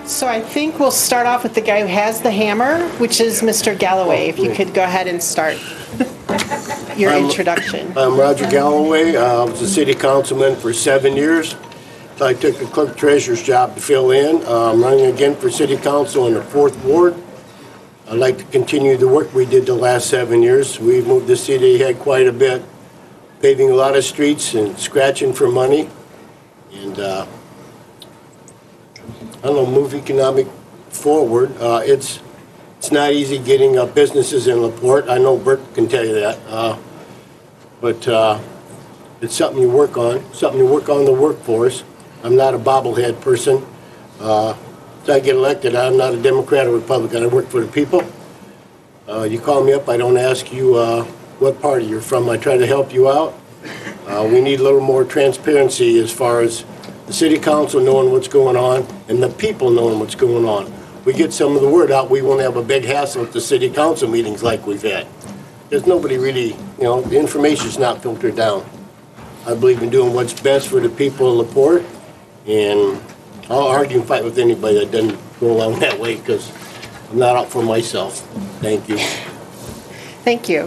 So I think we'll start off with the guy who has the hammer, which is Mr. Galloway. If you could go ahead and start your introduction. I'm Roger Galloway. I was a city councilman for 7 years. I took a clerk treasurer's job to fill in. I'm running again for city council in the 4th Ward. I'd like to continue the work we did the last 7 years. We've moved the city ahead quite a bit, paving a lot of streets and scratching for money. And I don't know, move economic forward. It's not easy getting businesses in Laporte. I know Bert can tell you that. But it's something you work on, the workforce. I'm not a bobblehead person. If I get elected, I'm not a Democrat or Republican. I work for the people. You call me up, I don't ask you what party you're from. I try to help you out. We need a little more transparency as far as the city council knowing what's going on and the people knowing what's going on. We get some of the word out, we won't have a big hassle at the city council meetings like we've had. There's nobody really, the information's not filtered down. I believe in doing what's best for the people of Laporte, and I'll argue and fight with anybody that doesn't go along that way because I'm not out for myself. Thank you. Thank you.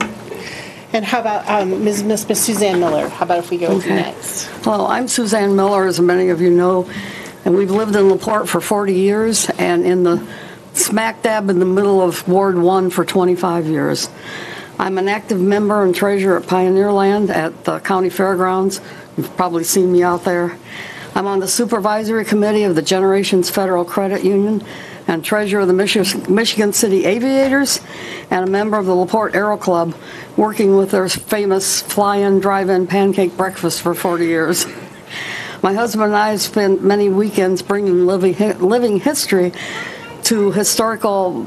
And how about Ms. Suzanne Miller? How about if we go with you next? Well, I'm Suzanne Miller, as many of you know, and we've lived in Laporte for 40 years and in the smack dab in the middle of Ward 1 for 25 years. I'm an active member and treasurer at Pioneerland at the county fairgrounds. You've probably seen me out there. I'm on the supervisory committee of the Generations Federal Credit Union and treasurer of the Michigan City Aviators and a member of the Laporte Aero Club, working with their famous fly-in, drive-in pancake breakfast for 40 years. My husband and I have spent many weekends bringing living history to historical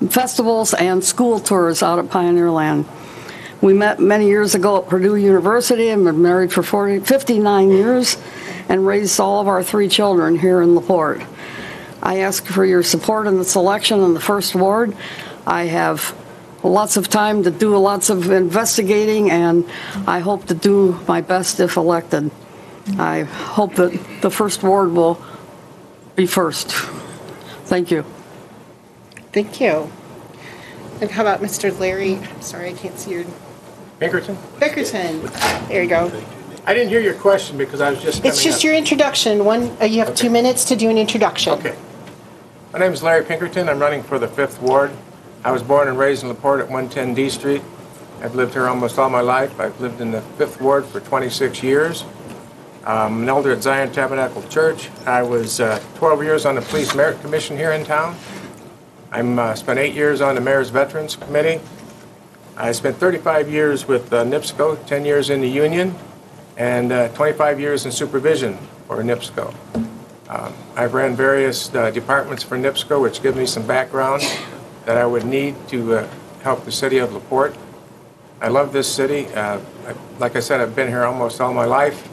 festivals and school tours out at Pioneerland. We met many years ago at Purdue University and been married for 59 years and raised all of our 3 children here in Laporte. I ask for your support in the selection in the 1st Ward. I have lots of time to do lots of investigating, and I hope to do my best if elected. I hope that the 1st Ward will be first. Thank you. Thank you. And how about Mr. Larry? I'm sorry, I can't see your... Pinkerton? Pinkerton. There you go. I didn't hear your question because I was just coming It's just up. your introduction. You have 2 minutes to do an introduction. Okay. My name is Larry Pinkerton. I'm running for the 5th Ward. I was born and raised in Laporte at 110 D Street. I've lived here almost all my life. I've lived in the 5th Ward for 26 years. I'm an elder at Zion Tabernacle Church. I was 12 years on the Police Merit Commission here in town. I spent 8 years on the Mayor's Veterans Committee. I spent 35 years with NIPSCO, 10 years in the union, and 25 years in supervision for NIPSCO. I've ran various departments for NIPSCO, which gives me some background that I would need to help the city of Laporte. I love this city. Like I said, I've been here almost all my life,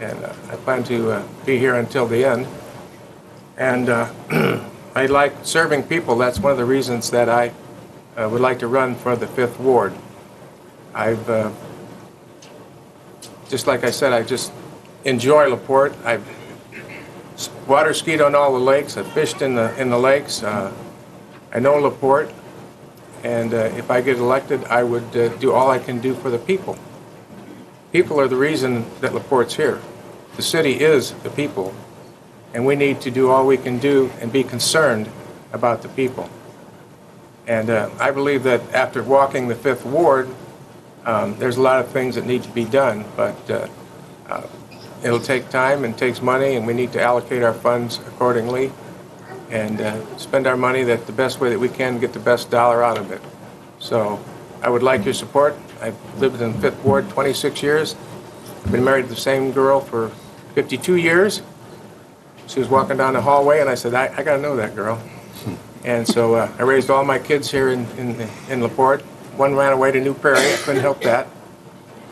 and I plan to be here until the end. And I like serving people. That's one of the reasons that I would like to run for the 5th Ward. I've, just like I said, I just enjoy Laporte. I've water skied on all the lakes. I've fished in the lakes. I know Laporte, and if I get elected, I would do all I can do for the people. People are the reason that Laporte's here. The city is the people, and we need to do all we can do and be concerned about the people. And I believe that after walking the 5th Ward, there's a lot of things that need to be done, but it'll take time and takes money, and we need to allocate our funds accordingly and spend our money the best way that we can, get the best dollar out of it. So I would like your support. I've lived in the 5th Ward 26 years. I've been married to the same girl for 52 years. She was walking down the hallway, and I said, I got to know that girl. And so I raised all my kids here in Laporte. One ran away to New Prairie. I couldn't help that.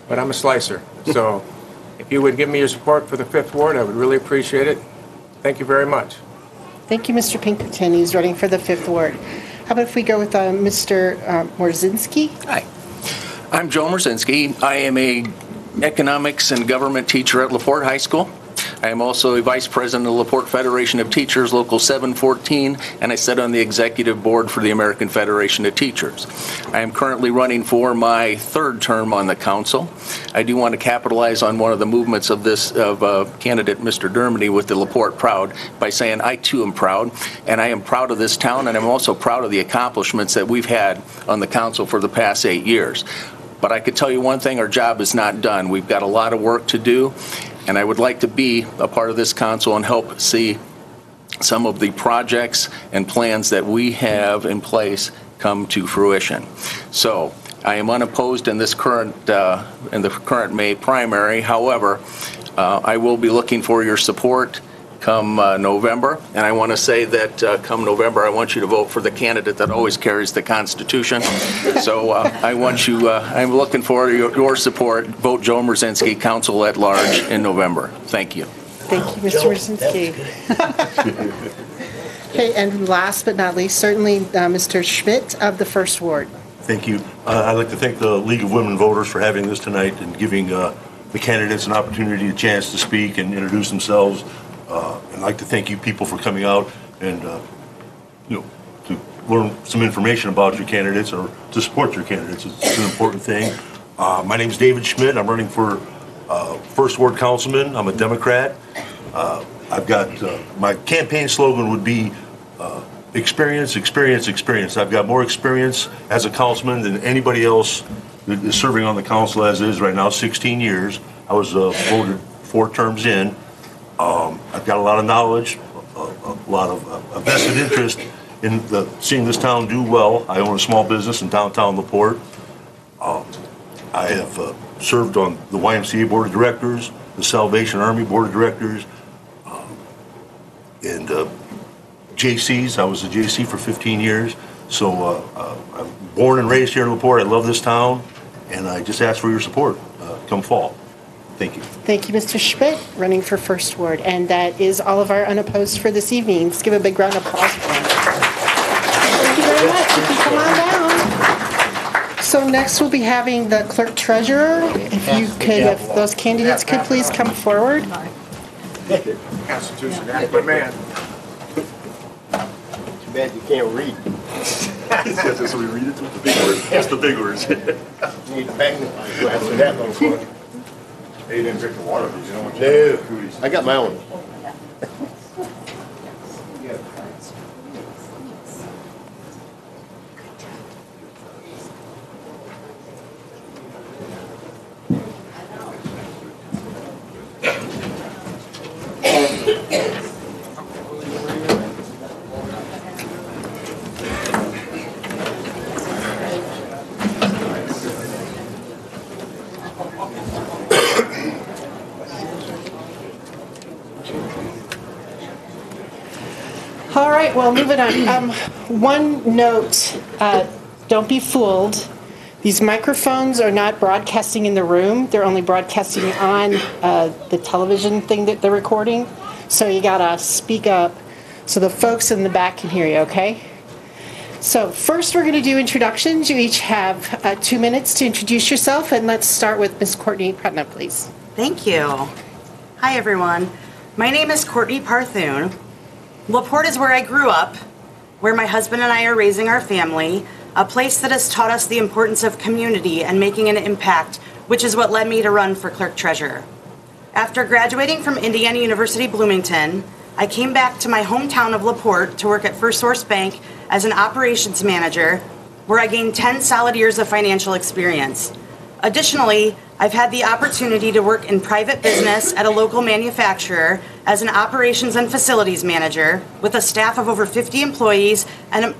But I'm a slicer. So if you would give me your support for the 5th Ward, I would really appreciate it. Thank you very much. Thank you, Mr. Pinkerton. He's running for the 5th Ward. How about if we go with Mr. Morzinski? Hi. I'm Joe Morzinski. I am a economics and government teacher at Laporte High School. I am also a vice president of the Laporte Federation of Teachers, Local 714, and I sit on the executive board for the American Federation of Teachers. I am currently running for my third term on the council. I do want to capitalize on one of the movements of this candidate, Mr. Dermody, with the Laporte Proud by saying I too am proud, and I am proud of this town, and I'm also proud of the accomplishments that we've had on the council for the past 8 years. But I could tell you one thing, our job is not done. We've got a lot of work to do, and I would like to be a part of this council and help see some of the projects and plans that we have in place come to fruition. So I am unopposed in this current in the current May primary. However, I will be looking for your support come November, and I want to say that come November, I want you to vote for the candidate that always carries the Constitution. So I want you, I'm looking for your support. Vote Joe Mrzinski, Council at Large, in November. Thank you. Thank you, Mr. Mrzinski. Okay, and last but not least, certainly Mr. Schmidt of the First Ward. Thank you. I'd like to thank the League of Women Voters for having this tonight and giving the candidates an opportunity, a chance to speak and introduce themselves. I'd like to thank you people for coming out and, to learn some information about your candidates or to support your candidates. It's an important thing. My name is David Schmidt. I'm running for First Ward Councilman. I'm a Democrat. I've got, my campaign slogan would be experience, experience, experience. I've got more experience as a councilman than anybody else that is serving on the council as is right now, 16 years. I was voted 4 terms in. I've got a lot of knowledge, a lot of a vested interest in seeing this town do well. I own a small business in downtown Laporte. I have served on the YMCA Board of Directors, the Salvation Army Board of Directors, and JCs. I was a JC for 15 years. So I'm born and raised here in Laporte. I love this town, and I just ask for your support come fall. Thank you. Thank you, Mr. Schmidt, running for First Ward. And that is all of our unopposed for this evening. Let's give a big round of applause for them. Thank you very much. You can come on down. So next we'll be having the clerk treasurer. If you could, if those candidates could please come forward. Constitution, good man. Too bad you can't read. So we read it with the big words. That's the big words. You need a magnifying glass for that little one. Hey, you didn't drink the water, did you? Know what you No, I got my own. All right, well, moving on. One note, don't be fooled. These microphones are not broadcasting in the room. They're only broadcasting on the television thing that they're recording. So you gotta speak up so the folks in the back can hear you, okay? So first we're gonna do introductions. You each have 2 minutes to introduce yourself, and let's start with Ms. Courtney Pretna, please. Thank you. Hi, everyone. My name is Courtney Parthoon. Laporte is where I grew up, where my husband and I are raising our family, a place that has taught us the importance of community and making an impact, which is what led me to run for clerk treasurer. After graduating from Indiana University Bloomington, I came back to my hometown of Laporte to work at First Source Bank as an operations manager, where I gained 10 solid years of financial experience. Additionally, I've had the opportunity to work in private business at a local manufacturer as an operations and facilities manager with a staff of over 50 employees and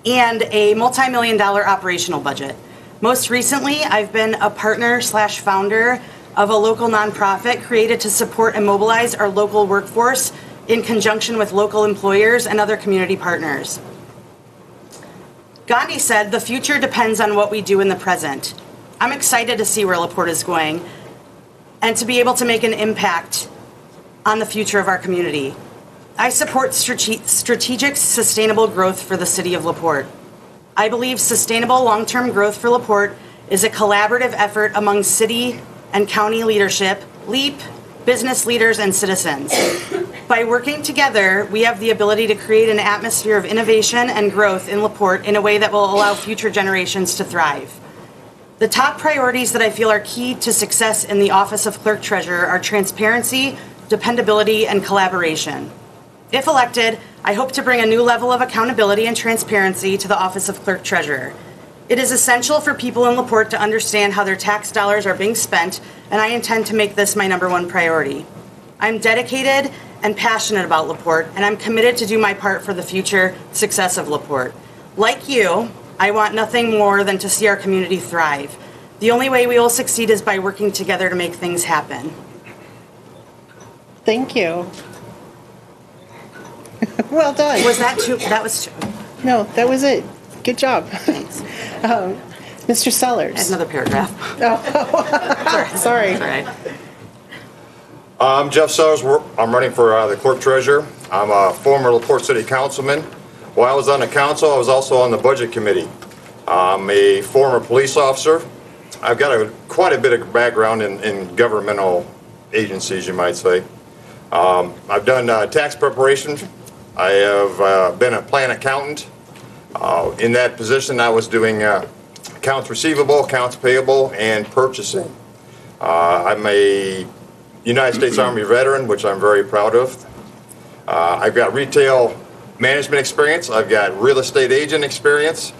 a multi-million-dollar operational budget. Most recently, I've been a partner/founder of a local nonprofit created to support and mobilize our local workforce in conjunction with local employers and other community partners. Gandhi said, "The future depends on what we do in the present." I'm excited to see where Laporte is going and to be able to make an impact on the future of our community. I support strategic, sustainable growth for the city of Laporte. I believe sustainable long-term growth for Laporte is a collaborative effort among city and county leadership, LEAP, business leaders, and citizens. By working together, we have the ability to create an atmosphere of innovation and growth in LaPorte in a way that will allow future generations to thrive. The top priorities that I feel are key to success in the Office of Clerk Treasurer are transparency, dependability, and collaboration. If elected, I hope to bring a new level of accountability and transparency to the Office of Clerk Treasurer. It is essential for people in LaPorte to understand how their tax dollars are being spent, and I intend to make this my #1 priority. I'm dedicated and passionate about LaPorte, and I'm committed to do my part for the future success of LaPorte. Like you, I want nothing more than to see our community thrive. The only way we will succeed is by working together to make things happen. Thank you. Well done. Was that too? That was too. No, that was it. Good job. Thanks. Mr. Sellers. That's another paragraph. Sorry. All right. I'm Jeff Sellers. I'm running for the clerk treasurer. I'm a former LaPorte City Councilman. While I was on the council, I was also on the budget committee. I'm a former police officer. I've got quite a bit of background in governmental agencies, you might say. I've done tax preparation. I have been a plan accountant. In that position, I was doing accounts receivable, accounts payable, and purchasing. I'm a United States Army veteran, which I'm very proud of. I've got retail management experience. I've got real estate agent experience,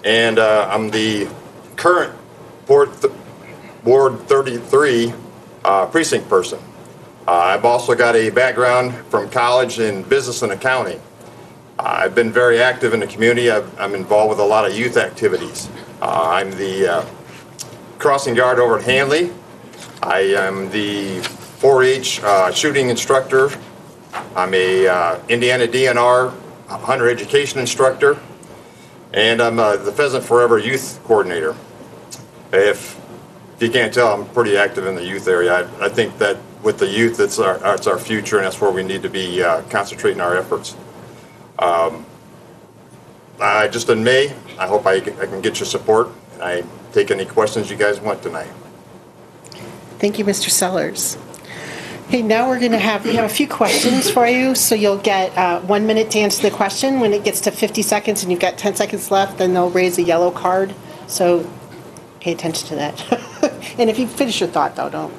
and I'm the current Board 33 precinct person. I've also got a background from college in business and accounting. I've been very active in the community. I'm involved with a lot of youth activities. I'm the crossing guard over at Hanley. I am the 4-H shooting instructor. I'm a Indiana DNR hunter education instructor, and I'm the Pheasant Forever youth coordinator. If you can't tell, I'm pretty active in the youth area. I think that with the youth, it's our future, and that's where we need to be concentrating our efforts. Just in May, I hope I can get your support. I take any questions you guys want tonight. Thank you, Mr. Sellers. Okay, now we have a few questions for you, so you'll get 1 minute to answer the question. When it gets to 50 seconds and you've got 10 seconds left, then they'll raise a yellow card, so pay attention to that. And if you finish your thought, though, don't.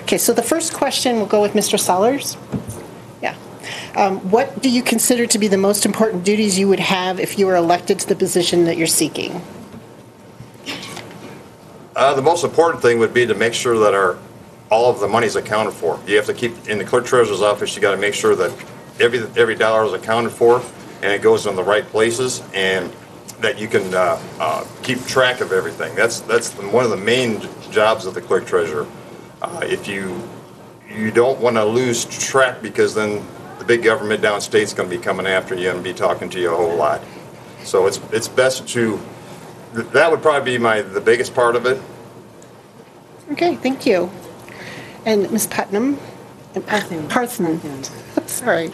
Okay, so the first question will go with Mr. Sellers. Yeah. What do you consider to be the most important duties you would have if you were elected to the position that you're seeking? The most important thing would be to make sure that all of the money is accounted for. You have to keep, in the clerk treasurer's office, you got to make sure that every dollar is accounted for and it goes in the right places, and that you can keep track of everything. That's one of the main jobs of the clerk treasurer. If you don't want to lose track, because then the big government downstate's going to be coming after you and be talking to you a whole lot. So it's best to, that would probably be the biggest part of it. Okay, thank you. And Ms. Putnam? Parthon. Sorry.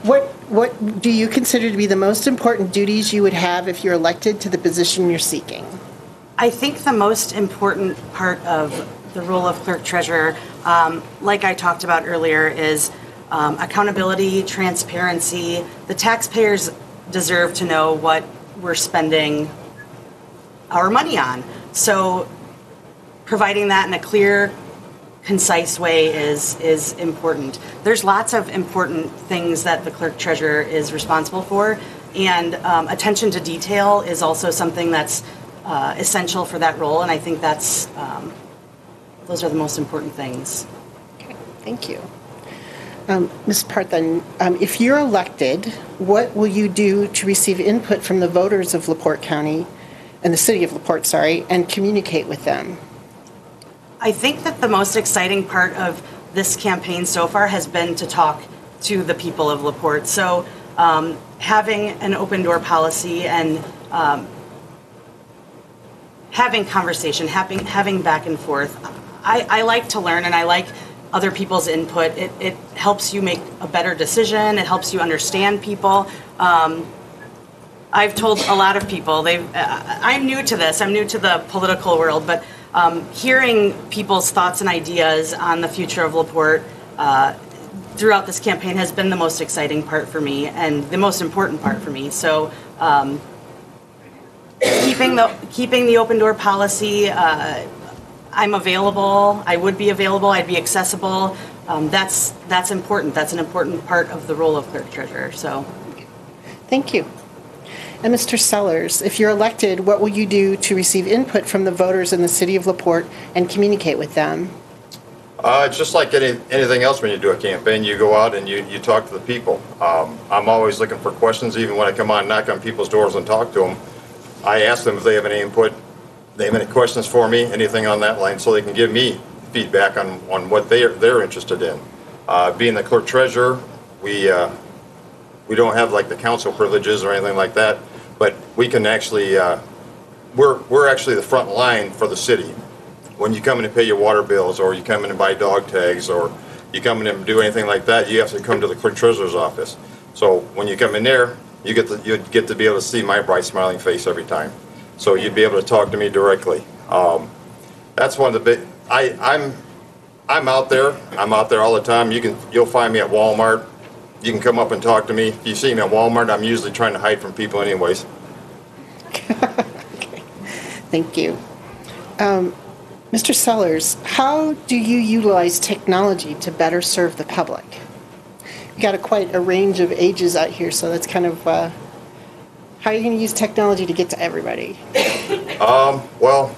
What do you consider to be the most important duties you would have if you're elected to the position you're seeking? I think the most important part of the role of clerk treasurer, like I talked about earlier, is accountability, transparency. The taxpayers deserve to know what we're spending our money on. So providing that in a clear, concise way is important. There's lots of important things that the clerk treasurer is responsible for, and attention to detail is also something that's essential for that role, and I think those are the most important things. Okay, thank you. Ms. Parthon, if you're elected, what will you do to receive input from the voters of LaPorte County, and the city of LaPorte, and communicate with them? I think that the most exciting part of this campaign so far has been to talk to the people of LaPorte. So having an open door policy and having conversation, having back and forth. I like to learn, and I like other people's input. It helps you make a better decision. It helps you understand people. I've told a lot of people, I'm new to this, I'm new to the political world, but hearing people's thoughts and ideas on the future of Laporte throughout this campaign has been the most exciting part for me and the most important part for me. So keeping the open door policy, I'm available. I would be available. I'd be accessible. That's important. That's an important part of the role of clerk treasurer. So, Thank you. And Mr. Sellers, if you're elected, what will you do to receive input from the voters in the city of Laporte and communicate with them? It's just like anything else when you do a campaign. You go out and you talk to the people. I'm always looking for questions, even when I come out and knock on people's doors and talk to them. I ask them if they have any input, they have any questions for me, anything on that line, so they can give me feedback on what they're interested in. Being the clerk treasurer, we don't have like the council privileges or anything like that, but we can actually, we're actually the front line for the city. When you come in and pay your water bills, or you come in and buy dog tags, or you come in and do anything like that, you have to come to the clerk treasurer's office. So when you come in there, you get to be able to see my bright smiling face every time. So you'd be able to talk to me directly. That's one of the big. I'm out there. I'm out there all the time. You'll find me at Walmart. You can come up and talk to me. If you see me at Walmart, I'm usually trying to hide from people anyways. Okay. Thank you. Mr. Sellers, how do you utilize technology to better serve the public? You've got quite a range of ages out here, so that's kind of, how are you going to use technology to get to everybody? Well,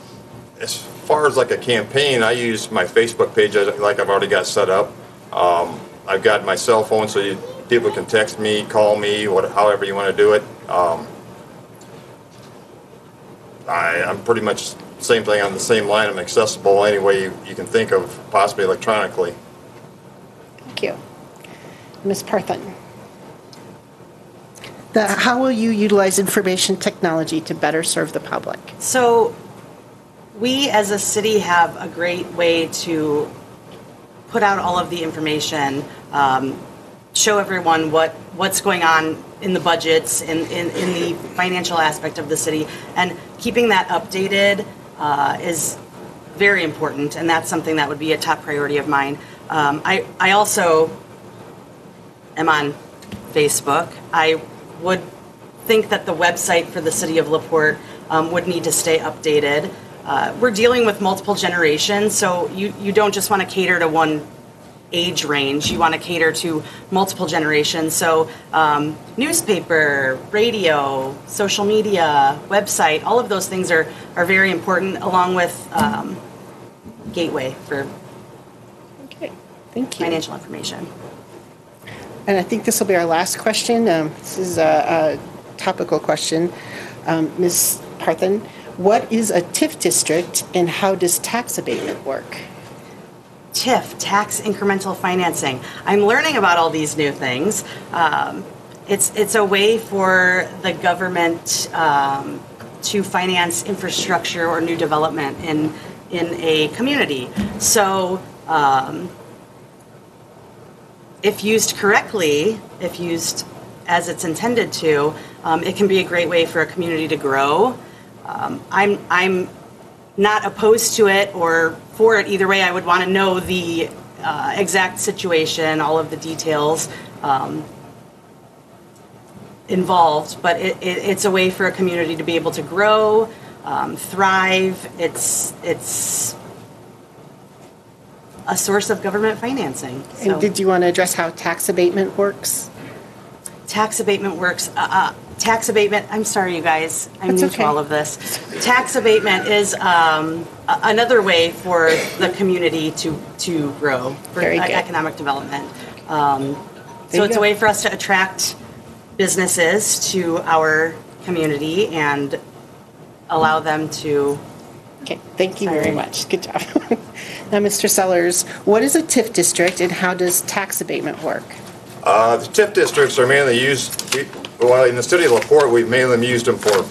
as far as like a campaign, I use my Facebook page like I've already got set up. I've got my cell phone, so people can text me, call me, however you want to do it. I'm pretty much same thing on the same line. I'm accessible any way you can think of, possibly electronically. Thank you. Ms. Parthen. How will you utilize information technology to better serve the public? So we as a city have a great way to put out all of the information, show everyone what's going on in the budgets, in the financial aspect of the city, and keeping that updated is very important, and that's something that would be a top priority of mine. I also am on Facebook. I would think that the website for the city of LaPorte would need to stay updated. We're dealing with multiple generations, so you don't just want to cater to one age range. You want to cater to multiple generations. So newspaper, radio, social media, website, all of those things are very important, along with Gateway for Thank you. financial information. And I think this will be our last question. This is a topical question. Ms. Parthen, what is a TIF district and how does tax abatement work? TIF, tax incremental financing. I'm learning about all these new things. It's a way for the government to finance infrastructure or new development in a community. So if used correctly, if used as it's intended to, it can be a great way for a community to grow. I'm not opposed to it or for it either way. I would want to know the exact situation, all of the details involved, but it's a way for a community to be able to grow, thrive. It's a source of government financing. So. And did you want to address how tax abatement works? Tax abatement works. Tax abatement, I'm sorry, you guys. I'm new to all of this. Tax abatement is another way for the community to grow, for economic development. So it's a way for us to attract businesses to our community and allow them to... Okay, thank you very much. Good job. Now, Mr. Sellers, what is a TIF district and how does tax abatement work? The TIF districts are mainly used, well, in the city of LaPorte, we've mainly used them for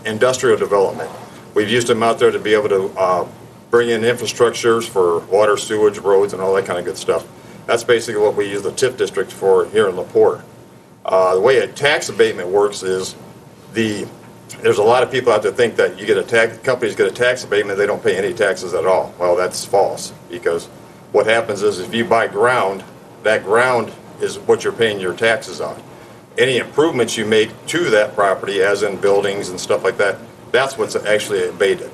industrial development. We've used them out there to be able to bring in infrastructures for water, sewage, roads, and all that kind of good stuff. That's basically what we use the TIF district for here in LaPorte. The way a tax abatement works is the there's a lot of people out there think that companies get a tax abatement, they don't pay any taxes at all. Well, that's false, because what happens is if you buy ground, that ground is what you're paying your taxes on. Any improvements you make to that property, as in buildings and stuff like that, that's what's actually abated.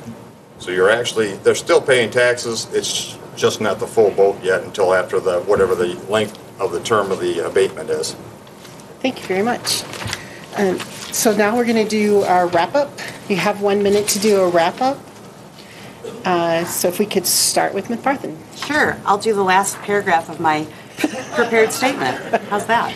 So they're still paying taxes, it's just not the full boat yet until after whatever the length of the term of the abatement is. Thank you very much. So now we're going to do our wrap-up. You have 1 minute to do a wrap-up. So if we could start with Ms. Barthen. Sure, I'll do the last paragraph of my prepared statement. How's that?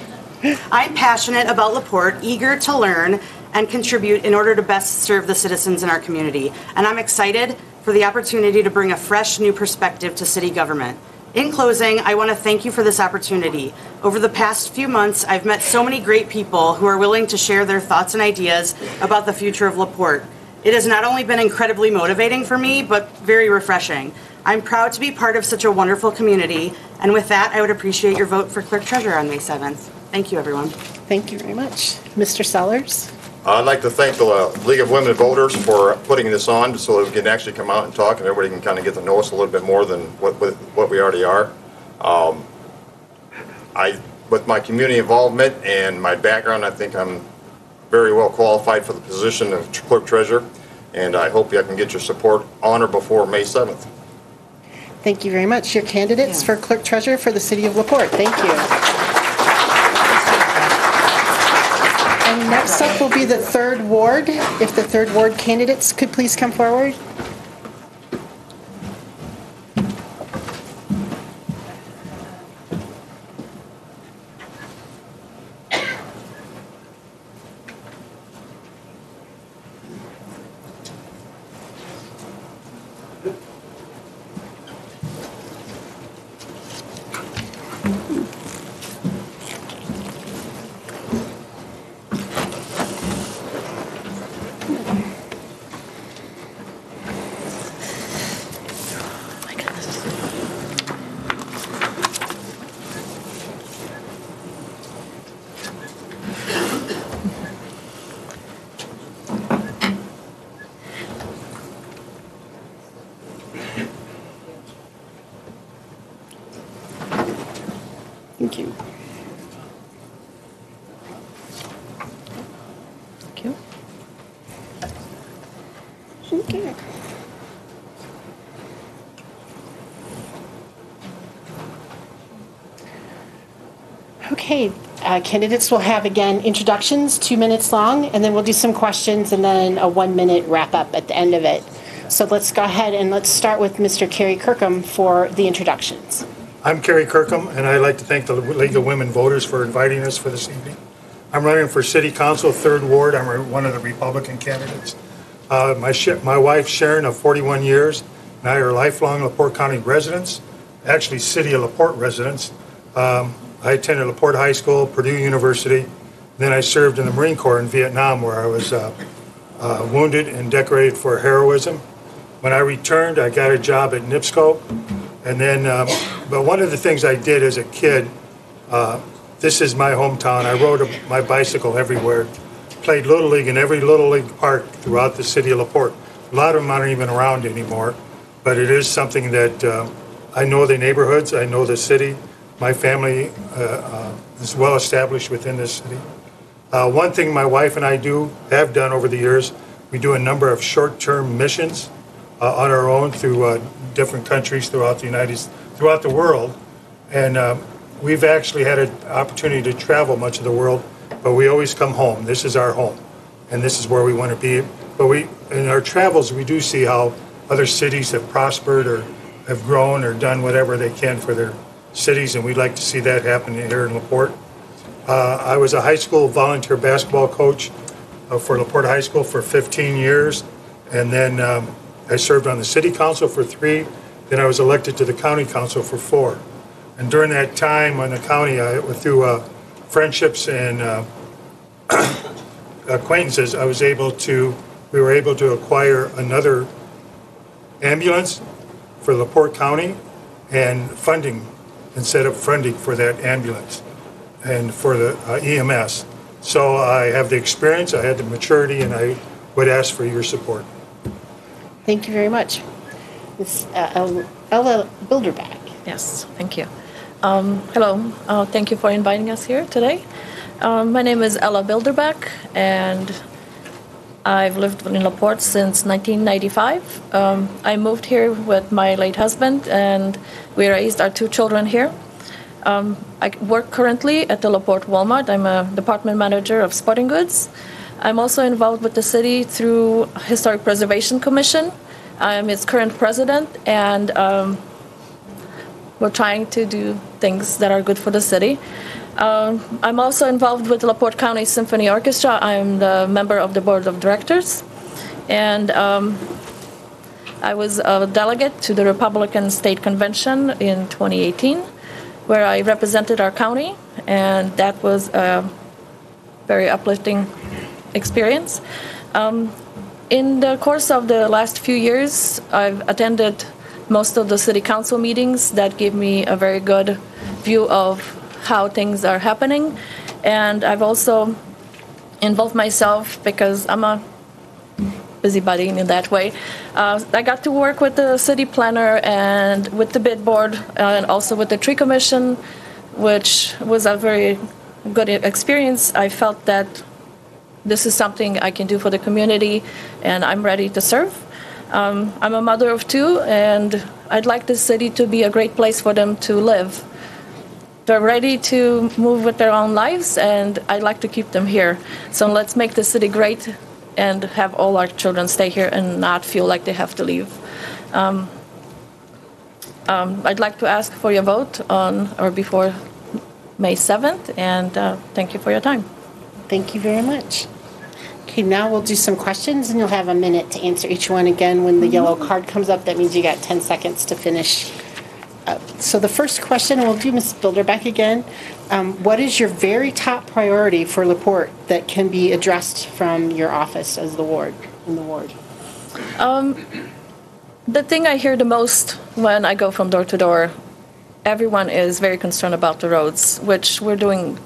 I'm passionate about Laporte, eager to learn and contribute in order to best serve the citizens in our community. And I'm excited for the opportunity to bring a fresh, new perspective to city government. In closing, I want to thank you for this opportunity. Over the past few months, I've met so many great people who are willing to share their thoughts and ideas about the future of Laporte. It has not only been incredibly motivating for me, but very refreshing. I'm proud to be part of such a wonderful community, and with that, I would appreciate your vote for Clerk Treasurer on May 7th. Thank you, everyone. Thank you very much. Mr. Sellers? I'd like to thank the League of Women Voters for putting this on so that we can actually come out and talk and everybody can kind of get to know us a little bit more than what we already are. With my community involvement and my background, I think I'm very well qualified for the position of Clerk Treasurer, and I hope I can get your support on or before May 7th. Thank you very much. Your candidates for Clerk Treasurer for the City of Laporte. Thank you. And next up will be the 3rd Ward. If the 3rd Ward candidates could please come forward. Thank you. Thank you. Okay. Okay, candidates will have, again, introductions, 2 minutes long, and then we'll do some questions and then a 1 minute wrap up at the end of it. So let's go ahead and let's start with Mr. Kerry Kirkham for the introductions. I'm Kerry Kirkham, and I'd like to thank the League of Women Voters for inviting us for this evening. I'm running for City Council, 3rd Ward. I'm one of the Republican candidates. My wife, Sharon, of 41 years, and I are lifelong LaPorte County residents, actually City of LaPorte residents. I attended LaPorte High School, Purdue University. Then I served in the Marine Corps in Vietnam, where I was wounded and decorated for heroism. When I returned, I got a job at NIPSCO. And then, but one of the things I did as a kid, this is my hometown. I rode my bicycle everywhere. Played Little League in every Little League park throughout the city of LaPorte. A lot of them aren't even around anymore, but it is something that I know the neighborhoods, I know the city. My family is well established within this city. One thing my wife and I have done over the years, we do a number of short-term missions on our own through different countries throughout the world, and we've actually had an opportunity to travel much of the world, but we always come home. This is our home, and this is where we want to be. But in our travels, we do see how other cities have prospered or have grown or done whatever they can for their cities, and we'd like to see that happen here in LaPorte. I was a high school volunteer basketball coach for LaPorte High School for 15 years, and then I served on the city council for 3, then I was elected to the county council for 4. And during that time on the county, through friendships and acquaintances, we were able to acquire another ambulance for LaPorte County and funding for that ambulance and for the EMS. So I have the experience, I had the maturity, and I would ask for your support. Thank you very much. Ms. Ella Bilderback. Yes, thank you. Hello, thank you for inviting us here today. My name is Ella Bilderback, and I've lived in Laporte since 1995. I moved here with my late husband, and we raised our 2 children here. I work currently at the Laporte Walmart. I'm a department manager of sporting goods. I'm also involved with the city through Historic Preservation Commission. I am its current president, and we're trying to do things that are good for the city. I'm also involved with the Laporte County Symphony Orchestra. I'm the member of the board of directors, and I was a delegate to the Republican State Convention in 2018, where I represented our county, and that was a very uplifting experience. In the course of the last few years, I've attended most of the city council meetings that give me a very good view of how things are happening. And I've also involved myself, because I'm a busybody in that way. I got to work with the city planner and with the bid board and also with the tree commission, which was a very good experience. I felt that this is something I can do for the community, and I'm ready to serve. I'm a mother of 2, and I'd like the city to be a great place for them to live. They're ready to move with their own lives, and I'd like to keep them here. So let's make the city great and have all our children stay here and not feel like they have to leave. I'd like to ask for your vote on or before May 7th, and thank you for your time. Thank you very much. Okay, now we'll do some questions, and you'll have a minute to answer each one. Again, when the yellow card comes up, that means you got 10 seconds to finish. So the first question, we'll do Ms. Bilderback again. What is your very top priority for Laporte that can be addressed from your office as the ward, in the ward? The thing I hear the most when I go from door to door, everyone is very concerned about the roads, which we're doing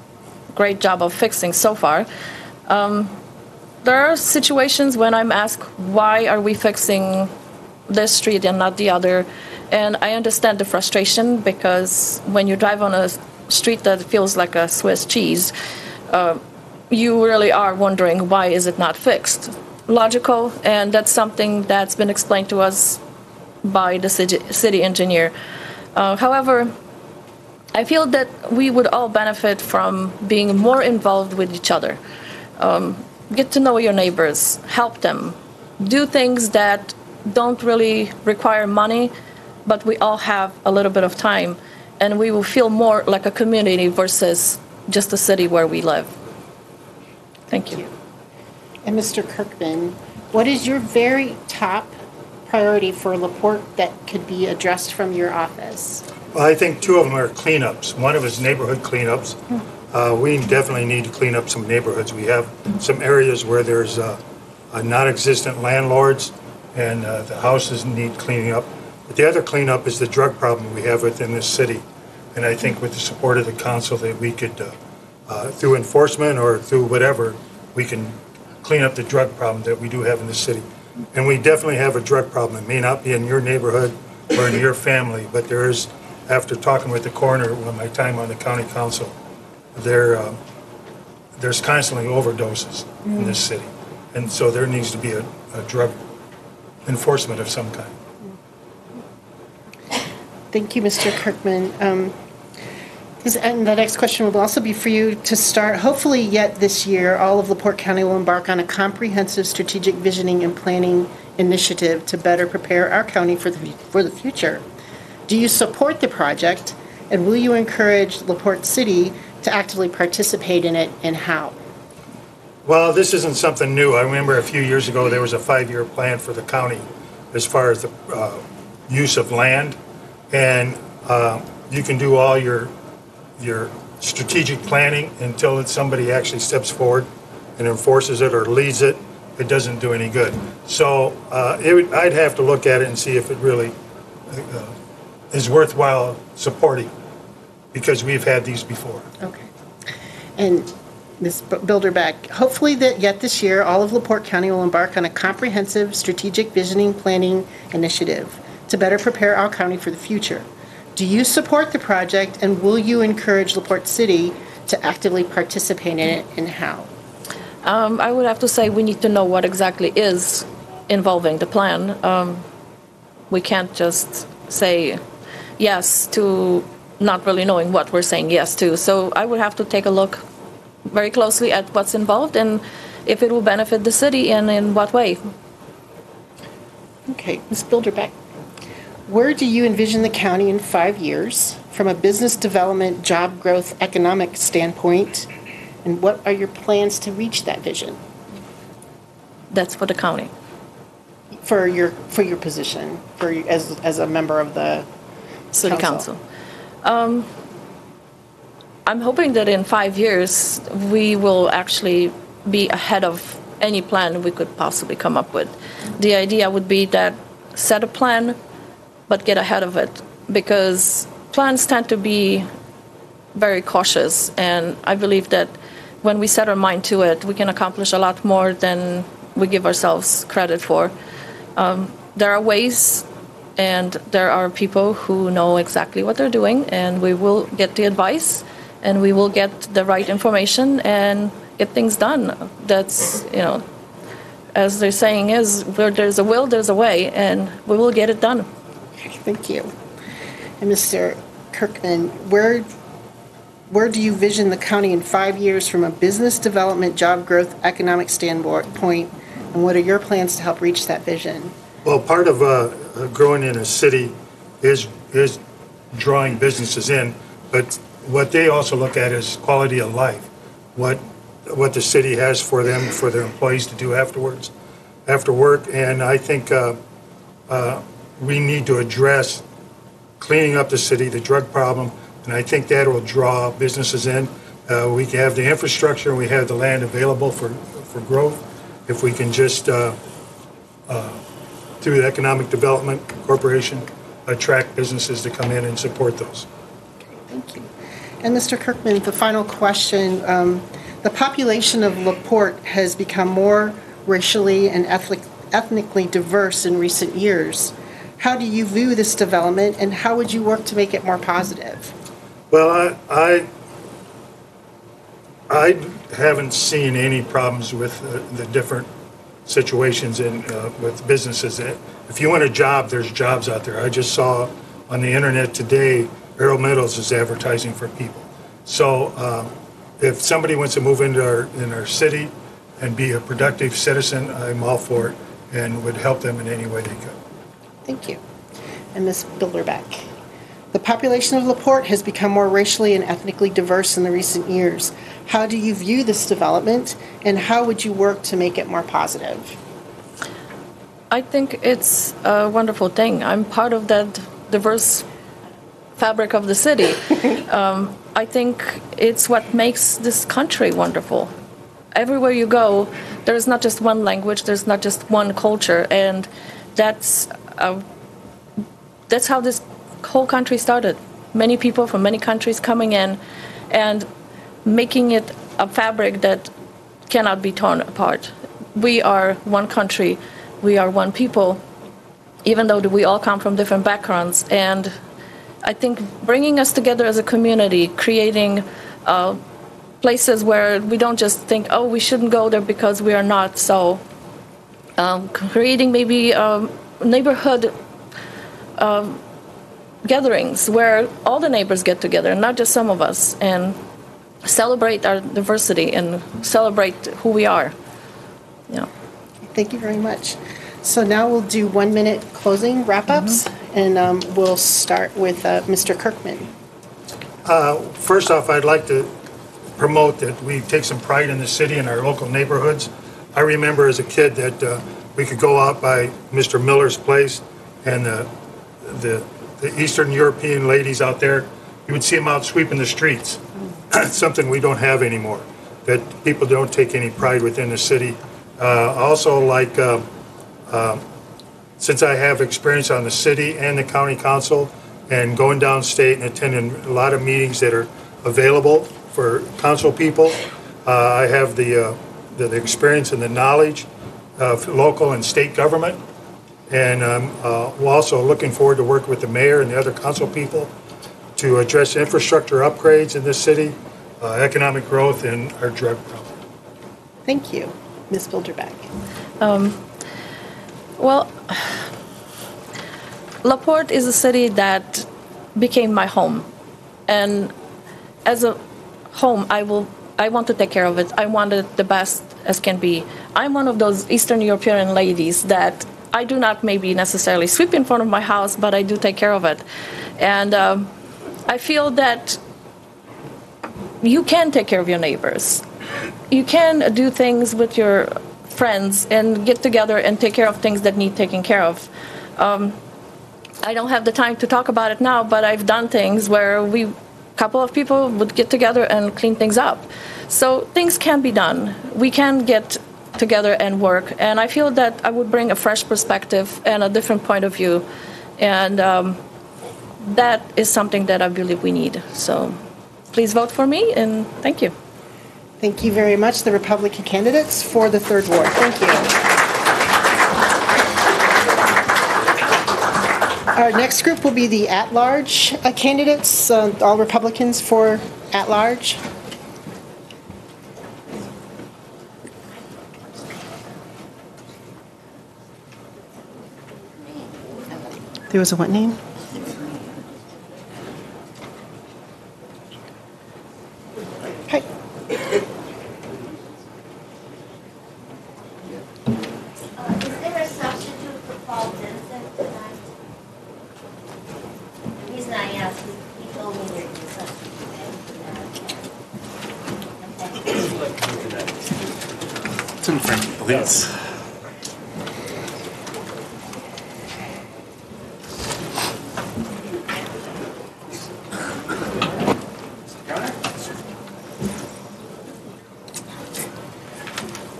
a great job of fixing so far. There are situations when I'm asked, why are we fixing this street and not the other? And I understand the frustration, because when you drive on a street that feels like a Swiss cheese, you really are wondering, why is it not fixed? Logical, and that's something that's been explained to us by the city engineer. However, I feel that we would all benefit from being more involved with each other. Get to know your neighbors, help them, do things that don't really require money, but we all have a little bit of time, and we will feel more like a community versus just a city where we live. Thank you. And Mr. Kirkman, what is your very top priority for Laporte that could be addressed from your office? Well, I think 2 of them are cleanups. One of them is neighborhood cleanups. We definitely need to clean up some neighborhoods. We have some areas where there's non-existent landlords, and the houses need cleaning up. But the other cleanup is the drug problem we have within this city. And I think with the support of the council that we could, through enforcement or through whatever, we can clean up the drug problem that we do have in the city. And we definitely have a drug problem. It may not be in your neighborhood or in your family, but there is, after talking with the coroner when my time on the county council, there's constantly overdoses in this city. And so there needs to be a drug enforcement of some kind. Thank you, Mr. Kirkman. And the next question will also be for you to start. Hopefully yet this year, all of LaPorte County will embark on a comprehensive strategic visioning and planning initiative to better prepare our county for the future. Do you support the project, and will you encourage LaPorte City to actively participate in it, and how? Well, this isn't something new. I remember a few years ago there was a 5-year plan for the county as far as the use of land, and you can do all your strategic planning until somebody actually steps forward and enforces it or leads it. It doesn't do any good. So I'd have to look at it and see if it really is worthwhile supporting, because we've had these before. Okay. And Ms. Bilderbeck, hopefully that yet this year, all of LaPorte County will embark on a comprehensive strategic visioning planning initiative to better prepare our county for the future. Do you support the project, and will you encourage LaPorte City to actively participate in it, and how? I would have to say we need to know what exactly is involving the plan. We can't just say yes to not really knowing what we're saying yes to. So I would have to take a look very closely at what's involved and if it will benefit the city and in what way. Okay, Ms. Bilderbeck, where do you envision the county in 5 years from a business development, job growth, economic standpoint, and what are your plans to reach that vision? That's for the county. For your position, as a member of the City Council. I'm hoping that in 5 years we will actually be ahead of any plan we could possibly come up with. The idea would be that set a plan, but get ahead of it, because plans tend to be very cautious, and I believe that when we set our mind to it, we can accomplish a lot more than we give ourselves credit for. There are ways, and there are people who know exactly what they're doing, and we will get the advice, and we will get the right information and get things done. That's, as their saying is, where there's a will, there's a way, and we will get it done. Thank you. And Mr. Kirkman, where do you vision the county in 5 years from a business development, job growth, economic standpoint, and what are your plans to help reach that vision? Well, part of growing in a city is drawing businesses in, but what they also look at is quality of life, what the city has for them, for their employees to do after work. And I think we need to address cleaning up the city, the drug problem, and I think that will draw businesses in. We have the infrastructure, and we have the land available for growth. If we can just, through the Economic Development Corporation, attract businesses to come in and support those. Okay, thank you. And Mr. Kirkman, the final question. The population of LaPorte has become more racially and ethnically diverse in recent years. How do you view this development, and how would you work to make it more positive? Well, I haven't seen any problems with the different situations with businesses. If you want a job, there's jobs out there. I just saw on the internet today, Arrow Meadows is advertising for people. So if somebody wants to move into our city and be a productive citizen, I'm all for it and would help them in any way they could. Thank you. And Ms. Bilderbeck, the population of LaPorte has become more racially and ethnically diverse in the recent years. How do you view this development, and how would you work to make it more positive? I think it's a wonderful thing. I'm part of that diverse fabric of the city. I think it's what makes this country wonderful. Everywhere you go, there's not just one language, there's not just one culture, and that's how this whole country started. Many people from many countries coming in and making it a fabric that cannot be torn apart. We are one country, we are one people, even though we all come from different backgrounds. And I think bringing us together as a community, creating places where we don't just think, oh, we shouldn't go there because we are not. So creating maybe neighborhood gatherings where all the neighbors get together, not just some of us, and celebrate our diversity and celebrate who we are. Yeah. Thank you very much. So now we'll do 1 minute closing wrap-ups, and we'll start with Mr. Kirkman. First off, I'd like to promote that we take some pride in the city and our local neighborhoods. I remember as a kid that we could go out by Mr. Miller's place, and the Eastern European ladies out there, you would see them out sweeping the streets. Something we don't have anymore, that people don't take any pride within the city. Also, like, since I have experience on the city and the county council and going downstate and attending a lot of meetings that are available for council people, I have the experience and the knowledge of local and state government, and I'm also looking forward to work with the mayor and the other council people to address infrastructure upgrades in this city, economic growth, and our drug problem. Thank you. Ms. Bilderbeck. Well, Laporte is a city that became my home, and as a home, I want to take care of it. I want it the best as can be. I'm one of those Eastern European ladies that I do not maybe necessarily sweep in front of my house, but I do take care of it. And I feel that you can take care of your neighbors. You can do things with your friends and get together and take care of things that need taken care of. I don't have the time to talk about it now, but I've done things where a couple of people would get together and clean things up. So things can be done. We can get together and work. And I feel that I would bring a fresh perspective and a different point of view. And that is something that I believe we need. So please vote for me, and thank you. Thank you very much, the Republican candidates for the 3rd Ward. Thank you. Our next group will be the at-large candidates, all Republicans for at-large. There was a what name? Hi. Is there a substitute for Paul Vincent tonight? The reason I asked is he told me there'd be a substitute. Tim Frank, please.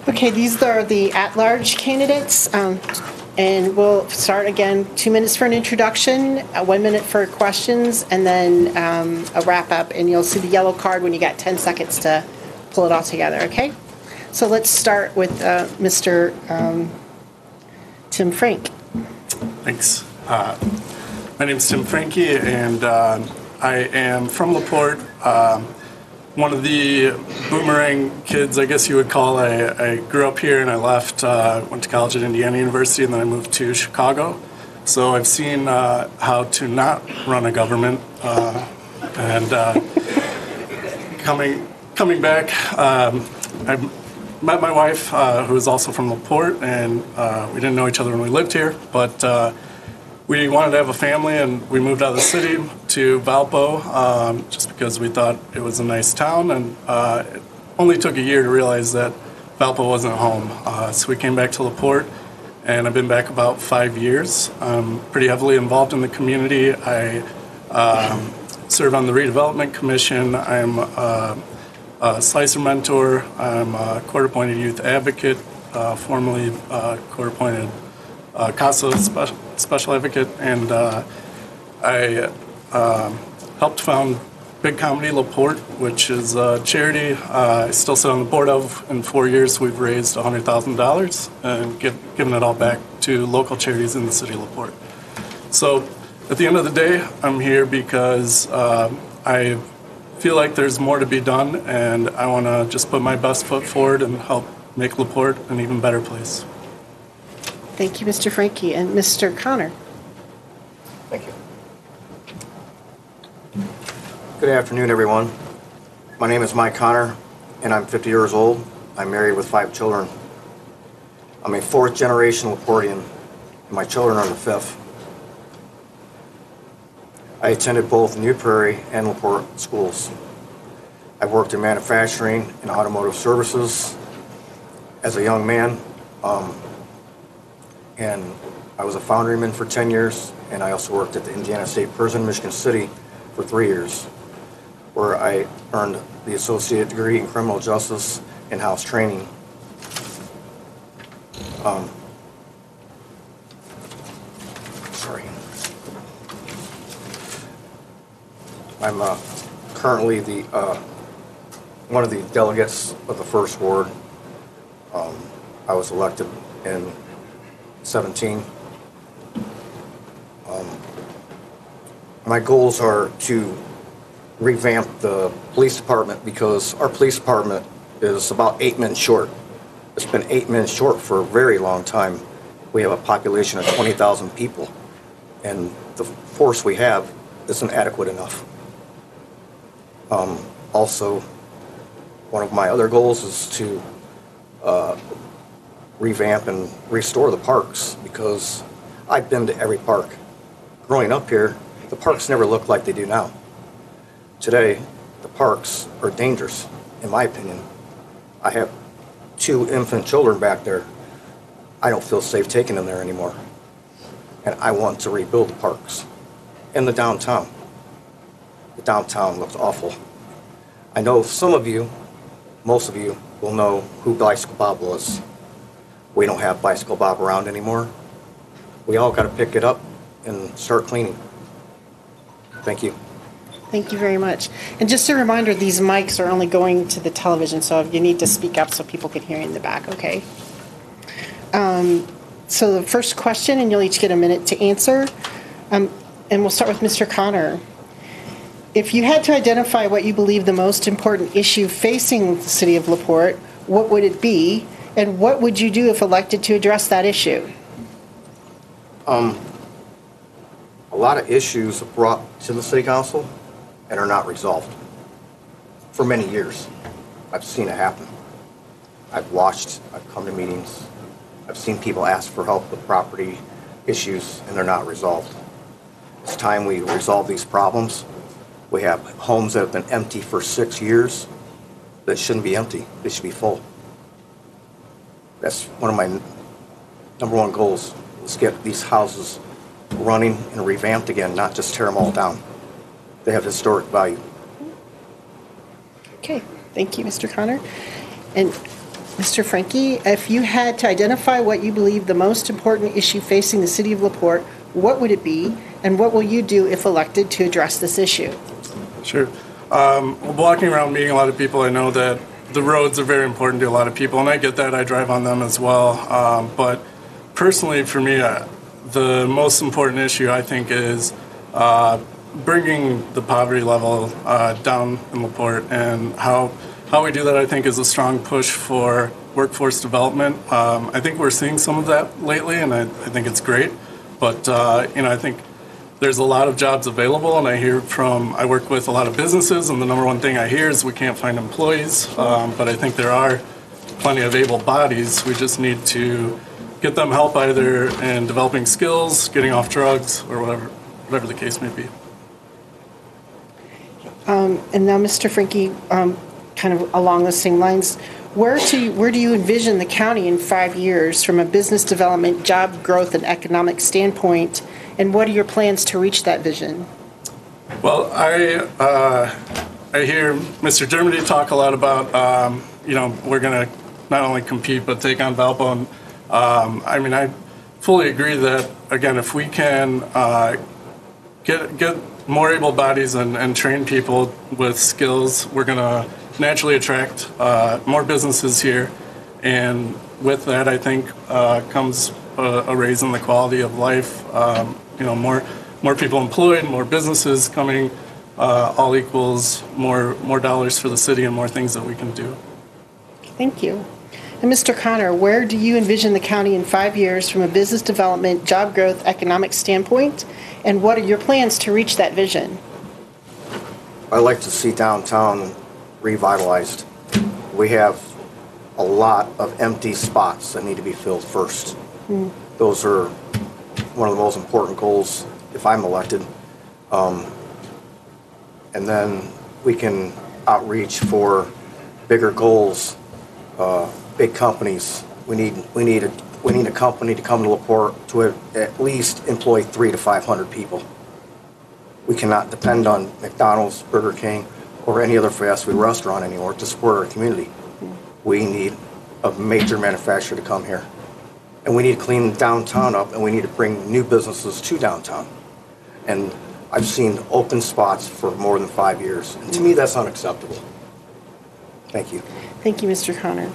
Okay, these are the at-large candidates, and we'll start again, 2 minutes for an introduction, 1 minute for questions, and then a wrap-up, and you'll see the yellow card when you got 10 seconds to pull it all together, okay? So let's start with Mr. Tim Frank. Thanks. My name is Tim Frankie, and I am from Laporte. One of the boomerang kids, I guess you would call. I grew up here and I left, went to college at Indiana University, and then I moved to Chicago. So I've seen how to not run a government, and coming back, I met my wife, who is also from Laporte, and we didn't know each other when we lived here, but we wanted to have a family, and we moved out of the city to Valpo, just because we thought it was a nice town, and it only took a year to realize that Valpo wasn't home. So we came back to Laporte, and I've been back about 5 years. I'm pretty heavily involved in the community. I serve on the redevelopment commission. I'm a Slicer mentor. I'm a court-appointed youth advocate, formerly court-appointed CASA special advocate, and I helped found Big Comedy Laporte, which is a charity I still sit on the board of. In 4 years, we've raised $100,000 and given it all back to local charities in the city of Laporte. So at the end of the day, I'm here because I feel like there's more to be done, and I want to just put my best foot forward and help make Laporte an even better place. Thank you, Mr. Frankie. And Mr. Connor. Thank you. Good afternoon, everyone. My name is Mike Connor, and I'm 50 years old. I'm married with 5 children. I'm a 4th-generation Laportean, and my children are the 5th. I attended both New Prairie and Laporte schools. I've worked in manufacturing and automotive services as a young man. And I was a foundryman for 10 years, and I also worked at the Indiana State Prison, Michigan City, for 3 years, where I earned the associate degree in criminal justice in-house training. I'm currently the one of the delegates of the first ward. I was elected in 17. My goals are to revamp the police department because our police department is about 8 men short. It's been 8 men short for a very long time. We have a population of 20,000 people, and the force we have isn't adequate enough. Also, one of my other goals is to revamp and restore the parks because I've been to every park. Growing up here, the parks never looked like they do now. Today, the parks are dangerous, in my opinion. I have 2 infant children back there. I don't feel safe taking them there anymore. And I want to rebuild the parks. And the downtown. The downtown looks awful. I know some of you, most of you, will know who Bicycle Bob was. We don't have Bicycle Bob around anymore. We all got to pick it up and start cleaning. Thank you. Thank you very much. And just a reminder, these mics are only going to the television, so you need to speak up so people can hear you in the back, okay? So the first question, and you'll each get a minute to answer. And we'll start with Mr. Connor. If you had to identify what you believe the most important issue facing the city of LaPorte, what would it be? And what would you do if elected to address that issue? A lot of issues are brought to the city council and are not resolved. For many years, I've seen it happen. I've watched, I've come to meetings, I've seen people ask for help with property issues and they're not resolved. It's time we resolve these problems. We have homes that have been empty for 6 years that shouldn't be empty, they should be full. That's one of my number 1 goals, is get these houses running and revamped again, not just tear them all down. They have historic value. Okay, thank you, Mr. Connor. And Mr. Frankie, if you had to identify what you believe the most important issue facing the city of LaPorte, what would it be, and what will you do if elected to address this issue? Sure. Walking around meeting a lot of people, I know that the roads are very important to a lot of people, and I get that. I drive on them as well. But personally, for me, the most important issue, I think, is bringing the poverty level down in LaPorte, and how we do that, I think, is a strong push for workforce development. I think we're seeing some of that lately, and I think it's great. But I think there's a lot of jobs available, and I work with a lot of businesses, and the number 1 thing I hear is we can't find employees. But I think there are plenty of able bodies. We just need to get them help either in developing skills, getting off drugs, or whatever the case may be. And now, Mr. Frankie, kind of along the same lines, where do you envision the county in 5 years from a business development, job growth, and economic standpoint? And what are your plans to reach that vision? Well, I hear Mr. Dermody talk a lot about, we're going to not only compete but take on Valpo. I fully agree that, again, if we can get more able bodies and train people with skills, we're going to naturally attract more businesses here. And with that, I think, comes a raise in the quality of life. More people employed, more businesses coming, all equals more dollars for the city and more things that we can do. Thank you. And Mr. Connor, where do you envision the county in 5 years from a business development, job growth, economic standpoint? And what are your plans to reach that vision? I'd like to see downtown revitalized. We have a lot of empty spots that need to be filled first. Those are one of the most important goals if I'm elected. And then we can outreach for bigger goals, big companies. We need a company to come to LaPorte to at least employ 300 to 500 people. We cannot depend on McDonald's, Burger King, or any other fast food restaurant anymore to support our community. We need a major manufacturer to come here. And we need to clean downtown up, and we need to bring new businesses to downtown. And I've seen open spots for more than 5 years. And to me, that's unacceptable. Thank you. Thank you, Mr. Connor.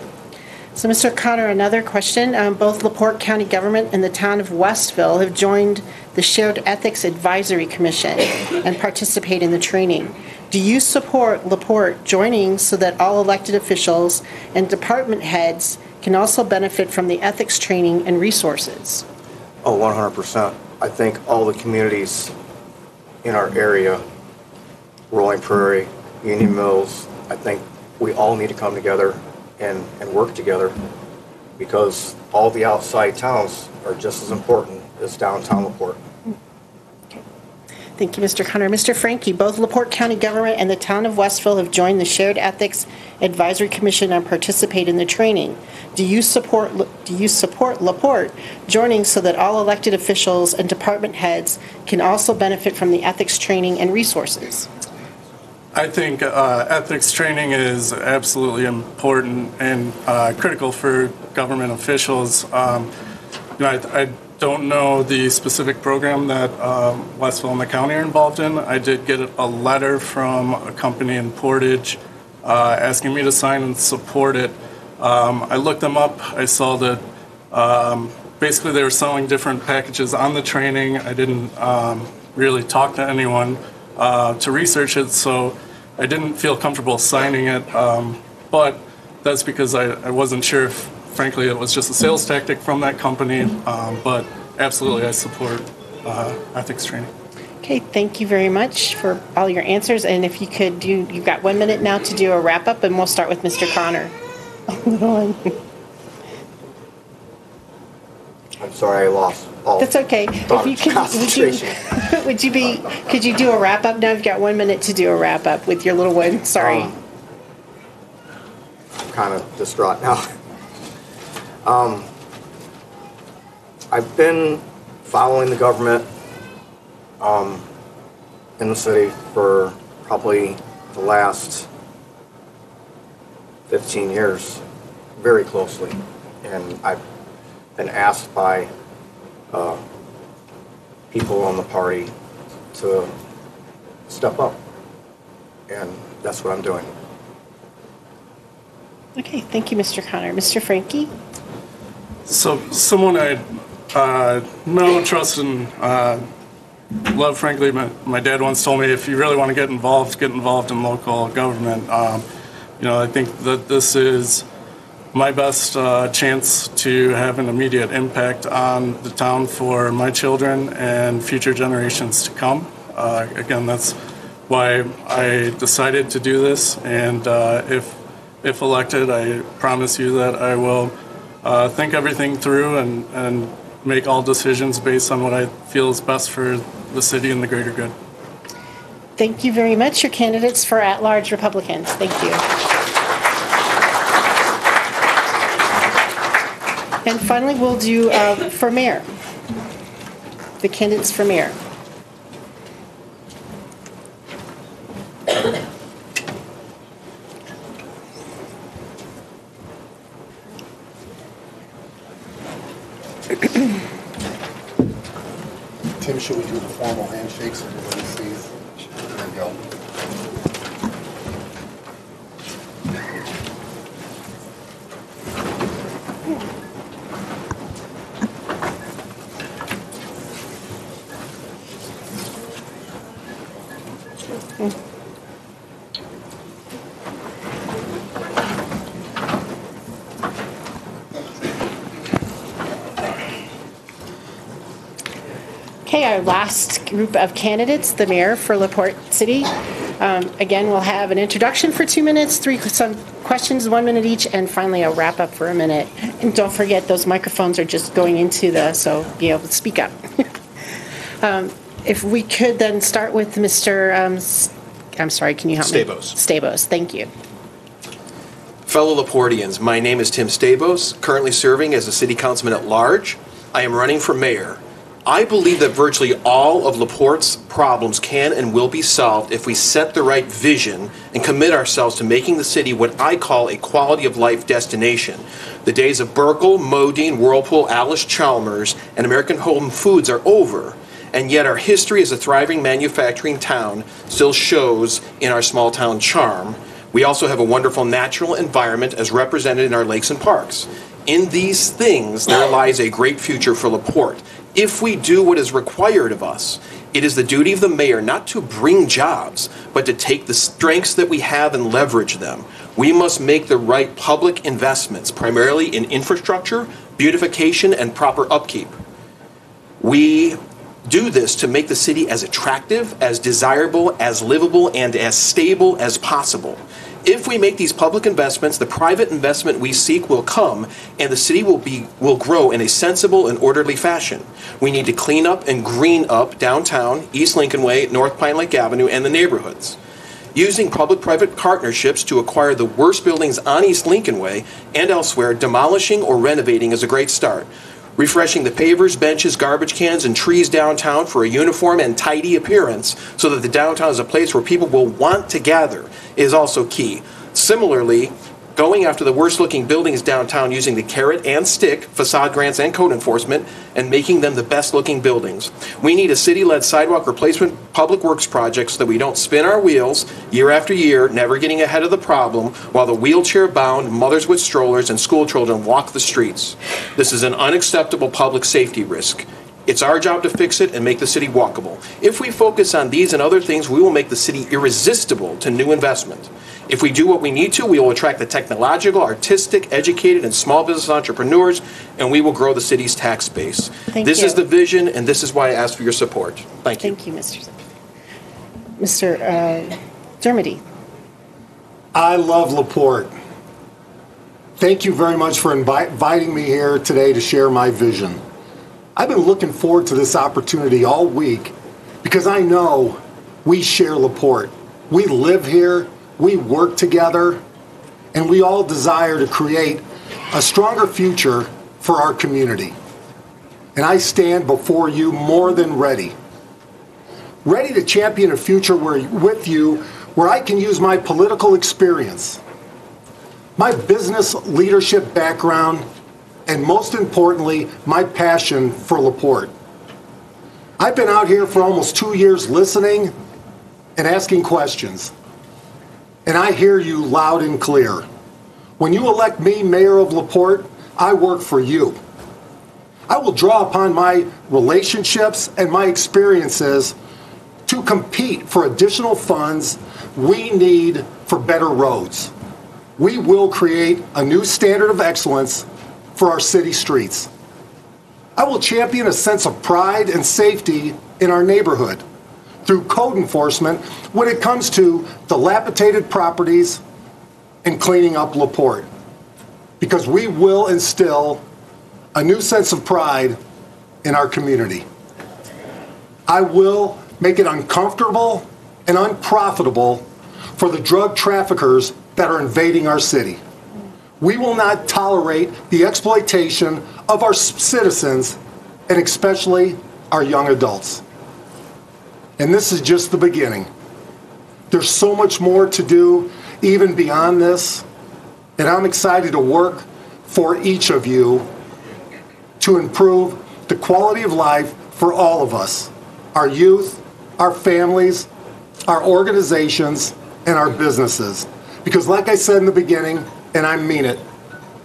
So, Mr. Connor, another question. Both LaPorte County government and the town of Westville have joined the Shared Ethics Advisory Commission and participate in the training. Do you support LaPorte joining so that all elected officials and department heads can also benefit from the ethics training and resources? Oh, 100%. I think all the communities in our area, Rolling Prairie, Union Mills, I think we all need to come together and work together, because all the outside towns are just as important as downtown LaPorte. Okay. Thank you, Mr. Connor. Mr. Frankie, both LaPorte County government and the town of Westville have joined the Shared Ethics Advisory Commission and participate in the training. Do you support LaPorte joining so that all elected officials and department heads can also benefit from the ethics training and resources? I think ethics training is absolutely important and critical for government officials. I don't know the specific program that Westville and the county are involved in. I did get a letter from a company in Portage asking me to sign and support it. I looked them up. I saw that basically they were selling different packages on the training. I didn't really talk to anyone to research it, so I didn't feel comfortable signing it, but that's because I wasn't sure if, frankly, it was just a sales tactic from that company, but absolutely I support ethics training. Okay, thank you very much for all your answers, and if you could you've got 1 minute now to do a wrap-up, and we'll start with Mr. Connor. I'm sorry, I lost all. That's okay. If you could, could you do a wrap up now? You've got 1 minute to do a wrap up with your little one. Sorry. I'm kind of distraught now. I've been following the government in the city for probably the last 15 years very closely, and I've been asked by people on the party to step up, and that's what I'm doing. Okay, thank you, Mr. Connor. Mr. Frankie? So someone I know, trust, and love, frankly, my dad once told me, if you really want to get involved in local government. I think that this is my best chance to have an immediate impact on the town for my children and future generations to come. Again, that's why I decided to do this, and if elected, I promise you that I will think everything through and make all decisions based on what I feel is best for the city and the greater good. Thank you very much. Your candidates for at-large Republicans. Thank you. And finally, we'll do for mayor. The candidates for mayor. Tim, should we do the formal handshakes so everybody sees? There we go. Okay, our last group of candidates, the mayor for LaPorte City. Again, we'll have an introduction for 2 minutes, some questions, 1 minute each, and finally a wrap up for a minute. And don't forget, those microphones are just going into so be able to speak up. If we could then start with Mr. I'm sorry, can you help me? Stabos, thank you. Fellow LaPortians, my name is Tim Stabos, currently serving as a city councilman at large. I am running for mayor. I believe that virtually all of LaPorte's problems can and will be solved if we set the right vision and commit ourselves to making the city what I call a quality of life destination. The days of Burkle, Modine, Whirlpool, Alice Chalmers, and American Home Foods are over, and yet our history as a thriving manufacturing town still shows in our small town charm. We also have a wonderful natural environment as represented in our lakes and parks. In these things, there lies a great future for LaPorte. If we do what is required of us, it is the duty of the mayor not to bring jobs, but to take the strengths that we have and leverage them. We must make the right public investments, primarily in infrastructure, beautification, and proper upkeep. We do this to make the city as attractive, as desirable, as livable, and as stable as possible. If we make these public investments, the private investment we seek will come, and the city will grow in a sensible and orderly fashion. We need to clean up and green up downtown, East Lincoln Way, North Pine Lake Avenue, and the neighborhoods. Using public-private partnerships to acquire the worst buildings on East Lincoln Way and elsewhere, demolishing or renovating is a great start. Refreshing the pavers, benches, garbage cans, and trees downtown for a uniform and tidy appearance so that the downtown is a place where people will want to gather is also key. Similarly, going after the worst-looking buildings downtown using the carrot and stick, facade grants and code enforcement, and making them the best-looking buildings. We need a city-led sidewalk replacement public works project so that we don't spin our wheels year after year, never getting ahead of the problem, while the wheelchair-bound mothers with strollers and school children walk the streets. This is an unacceptable public safety risk. It's our job to fix it and make the city walkable. If we focus on these and other things, we will make the city irresistible to new investment. If we do what we need to, we will attract the technological, artistic, educated, and small business entrepreneurs, and we will grow the city's tax base. This is the vision, and this is why I ask for your support. Thank you. Thank you, Mr. Dermody. I love LaPorte. Thank you very much for inviting me here today to share my vision. I've been looking forward to this opportunity all week because I know we share LaPorte. We live here, we work together, and we all desire to create a stronger future for our community. And I stand before you more than ready. Ready to champion a future with you where I can use my political experience, my business leadership background, and most importantly, my passion for LaPorte. I've been out here for almost 2 years listening and asking questions. And I hear you loud and clear. When you elect me mayor of LaPorte, I work for you. I will draw upon my relationships and my experiences to compete for additional funds we need for better roads. We will create a new standard of excellence for our city streets. I will champion a sense of pride and safety in our neighborhood through code enforcement when it comes to dilapidated properties and cleaning up LaPorte, because we will instill a new sense of pride in our community. I will make it uncomfortable and unprofitable for the drug traffickers that are invading our city. We will not tolerate the exploitation of our citizens, and especially our young adults. And this is just the beginning. There's so much more to do even beyond this, and I'm excited to work for each of you to improve the quality of life for all of us, our youth, our families, our organizations, and our businesses. Because like I said in the beginning, and I mean it,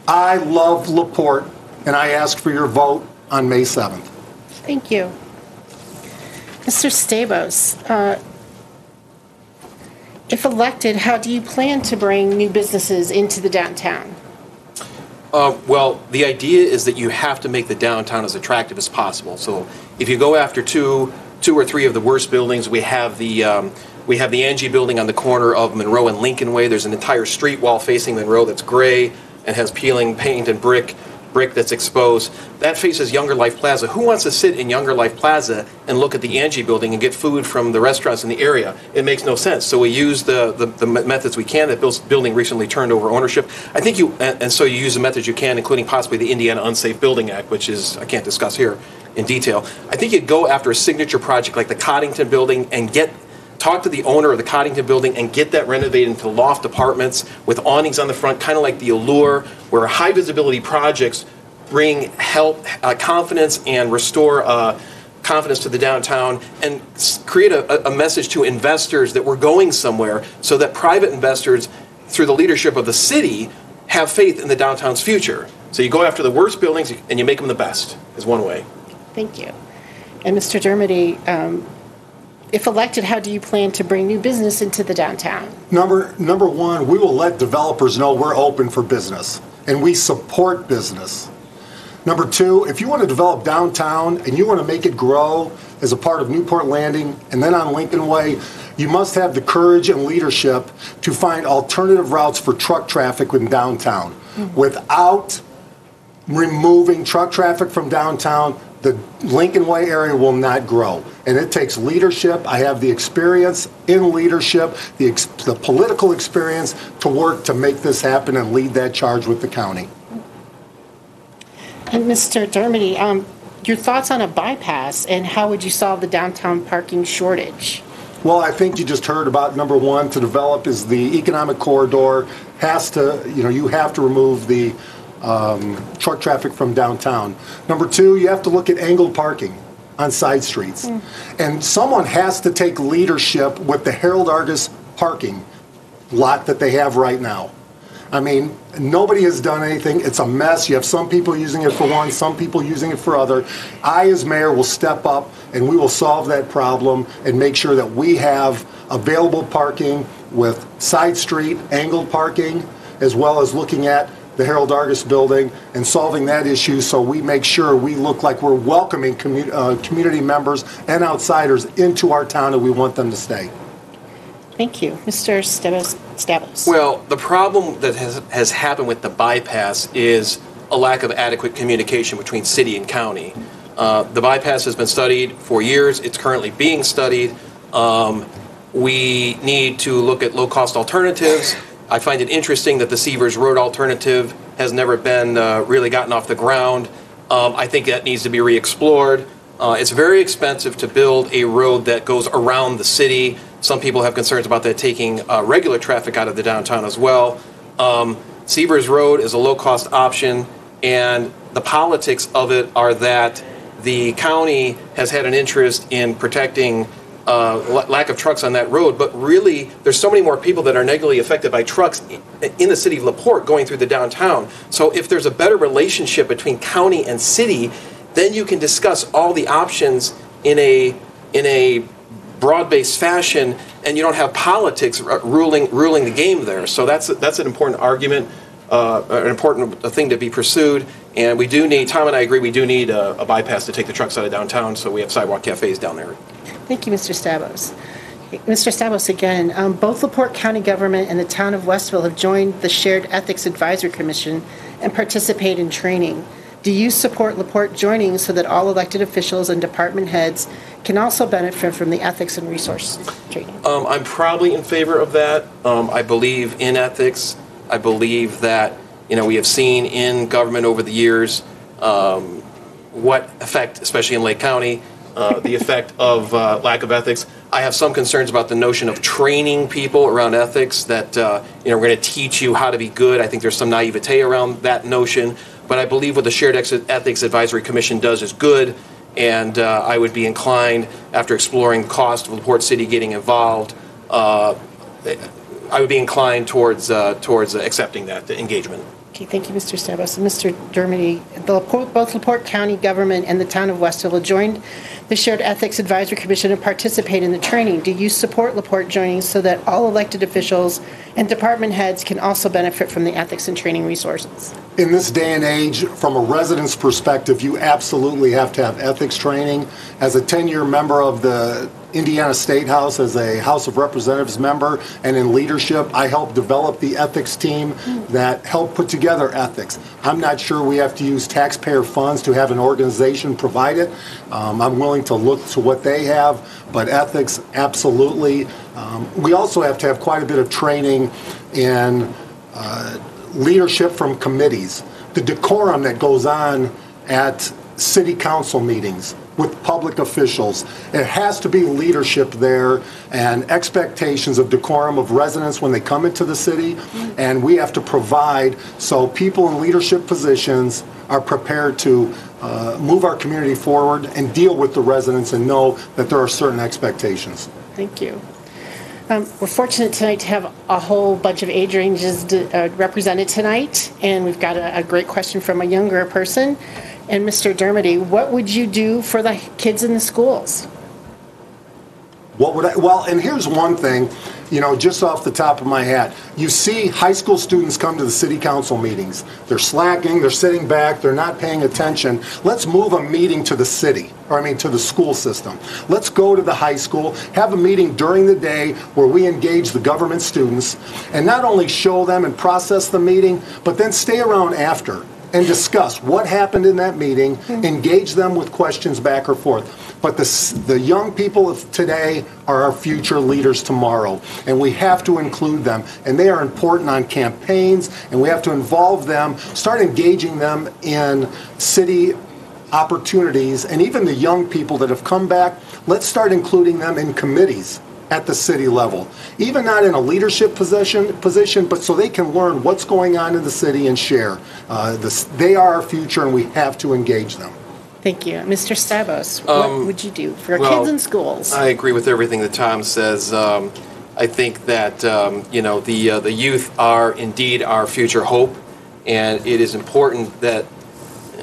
I love LaPorte, and I ask for your vote on May 7th. Thank you. Mr. Stabos, if elected, how do you plan to bring new businesses into the downtown? Well, the idea is that you have to make the downtown as attractive as possible. So if you go after two or three of the worst buildings, we have the Angie building on the corner of Monroe and Lincoln Way. There's an entire street wall facing Monroe that's gray and has peeling paint and brick that's exposed. That faces Younger Life Plaza. Who wants to sit in Younger Life Plaza and look at the Angie building and get food from the restaurants in the area? It makes no sense. So we use the methods we can. That building recently turned over ownership. I think so you use the methods you can, including possibly the Indiana Unsafe Building Act, which is, I can't discuss here in detail. I think you'd go after a signature project like the Coddington building and talk to the owner of the Coddington building and get that renovated into loft apartments with awnings on the front, kind of like the Allure, where high visibility projects bring confidence and restore confidence to the downtown, and create a message to investors that we're going somewhere, so that private investors through the leadership of the city, have faith in the downtown's future. So you go after the worst buildings and you make them the best, is one way. Thank you. And Mr. Dermody, if elected, how do you plan to bring new business into the downtown? Number one, we will let developers know we're open for business and we support business. Number two, if you want to develop downtown and you want to make it grow as a part of Newport Landing and then on Lincoln Way, you must have the courage and leadership to find alternative routes for truck traffic in downtown. Without removing truck traffic from downtown, the Lincoln Way area will not grow. And it takes leadership. I have the experience in leadership, the political experience to work to make this happen and lead that charge with the county. And Mr. Dermody, your thoughts on a bypass and how would you solve the downtown parking shortage? Well, I think you just heard about number one to develop is the economic corridor has to, you have to remove the truck traffic from downtown. Number two, you have to look at angled parking on side streets. And someone has to take leadership with the Harold Argus parking lot that they have right now. I mean, nobody has done anything. It's a mess. You have some people using it for one, some people using it for other. I, as mayor, will step up and we will solve that problem and make sure that we have available parking with side street, angled parking, as well as looking at the Harold Argus building and solving that issue so we make sure we look like we're welcoming community members and outsiders into our town and we want them to stay. Thank you. Mr. Stavros. Well, the problem that has happened with the bypass is a lack of adequate communication between city and county. The bypass has been studied for years. It's currently being studied. We need to look at low-cost alternatives. I find it interesting that the Seavers Road alternative has never been really gotten off the ground. I think that needs to be re-explored. It's very expensive to build a road that goes around the city. Some people have concerns about that taking regular traffic out of the downtown as well. Seavers Road is a low-cost option, and the politics of it are that the county has had an interest in protecting lack of trucks on that road, but really there's so many more people that are negatively affected by trucks in the city of Laporte going through the downtown. So if there's a better relationship between county and city, then you can discuss all the options in a broad-based fashion, and you don't have politics ruling the game there. So that's an important argument, an important thing to be pursued. And we do need, Tom and I agree, we do need a bypass to take the trucks out of downtown, so we have sidewalk cafes down there. Thank you, Mr. Stavros. Mr. Stavros, again, both LaPorte County government and the town of Westville have joined the Shared Ethics Advisory Commission and participate in training. Do you support LaPorte joining so that all elected officials and department heads can also benefit from the ethics and resources training? I'm probably in favor of that. I believe in ethics. I believe that, we have seen in government over the years what effect, especially in Lake County, the effect of lack of ethics. I have some concerns about the notion of training people around ethics, that we're going to teach you how to be good. I think there's some naivete around that notion. But I believe what the Shared Ethics Advisory Commission does is good, and I would be inclined, after exploring the cost of LaPorte City getting involved, I would be inclined towards accepting that engagement. Okay, thank you, Mr. Stavros. And Mr. Dermody, both LaPorte County government and the town of Westville have joined the Shared Ethics Advisory Commission and participate in the training. Do you support LaPorte joining so that all elected officials and department heads can also benefit from the ethics and training resources? In this day and age, from a resident's perspective, you absolutely have to have ethics training. As a 10-year member of the Indiana State House, as a House of Representatives member, and in leadership, I helped develop the ethics team that helped put together ethics. I'm not sure we have to use taxpayer funds to have an organization provide it. I'm willing to look to what they have, but ethics, absolutely. We also have to have quite a bit of training in leadership from committees, the decorum that goes on at city council meetings with public officials. It has to be leadership there and expectations of decorum of residents when they come into the city, and we have to provide so people in leadership positions are prepared to move our community forward and deal with the residents and know that there are certain expectations. Thank you. We're fortunate tonight to have a whole bunch of age ranges represented tonight, and we've got a great question from a younger person. And Mr. Dermody, what would you do for the kids in the schools? Well, and here's one thing, just off the top of my head. You see high school students come to the city council meetings. They're slacking, they're sitting back, they're not paying attention. Let's move a meeting to the to the school system. Let's go to the high school, have a meeting during the day where we engage the government students and not only show them and process the meeting, but then stay around after and discuss what happened in that meeting, engage them with questions back or forth. But the young people of today are our future leaders tomorrow, and we have to include them. And they are important on campaigns, and we have to involve them, start engaging them in city opportunities, and even the young people that have come back, let's start including them in committees at the city level. Even not in a leadership position, but so they can learn what's going on in the city and share. They are our future, and we have to engage them. Thank you. Mr. Stavos, what would you do for kids in schools? I agree with everything that Tom says. I think that, the youth are indeed our future hope, and it is important that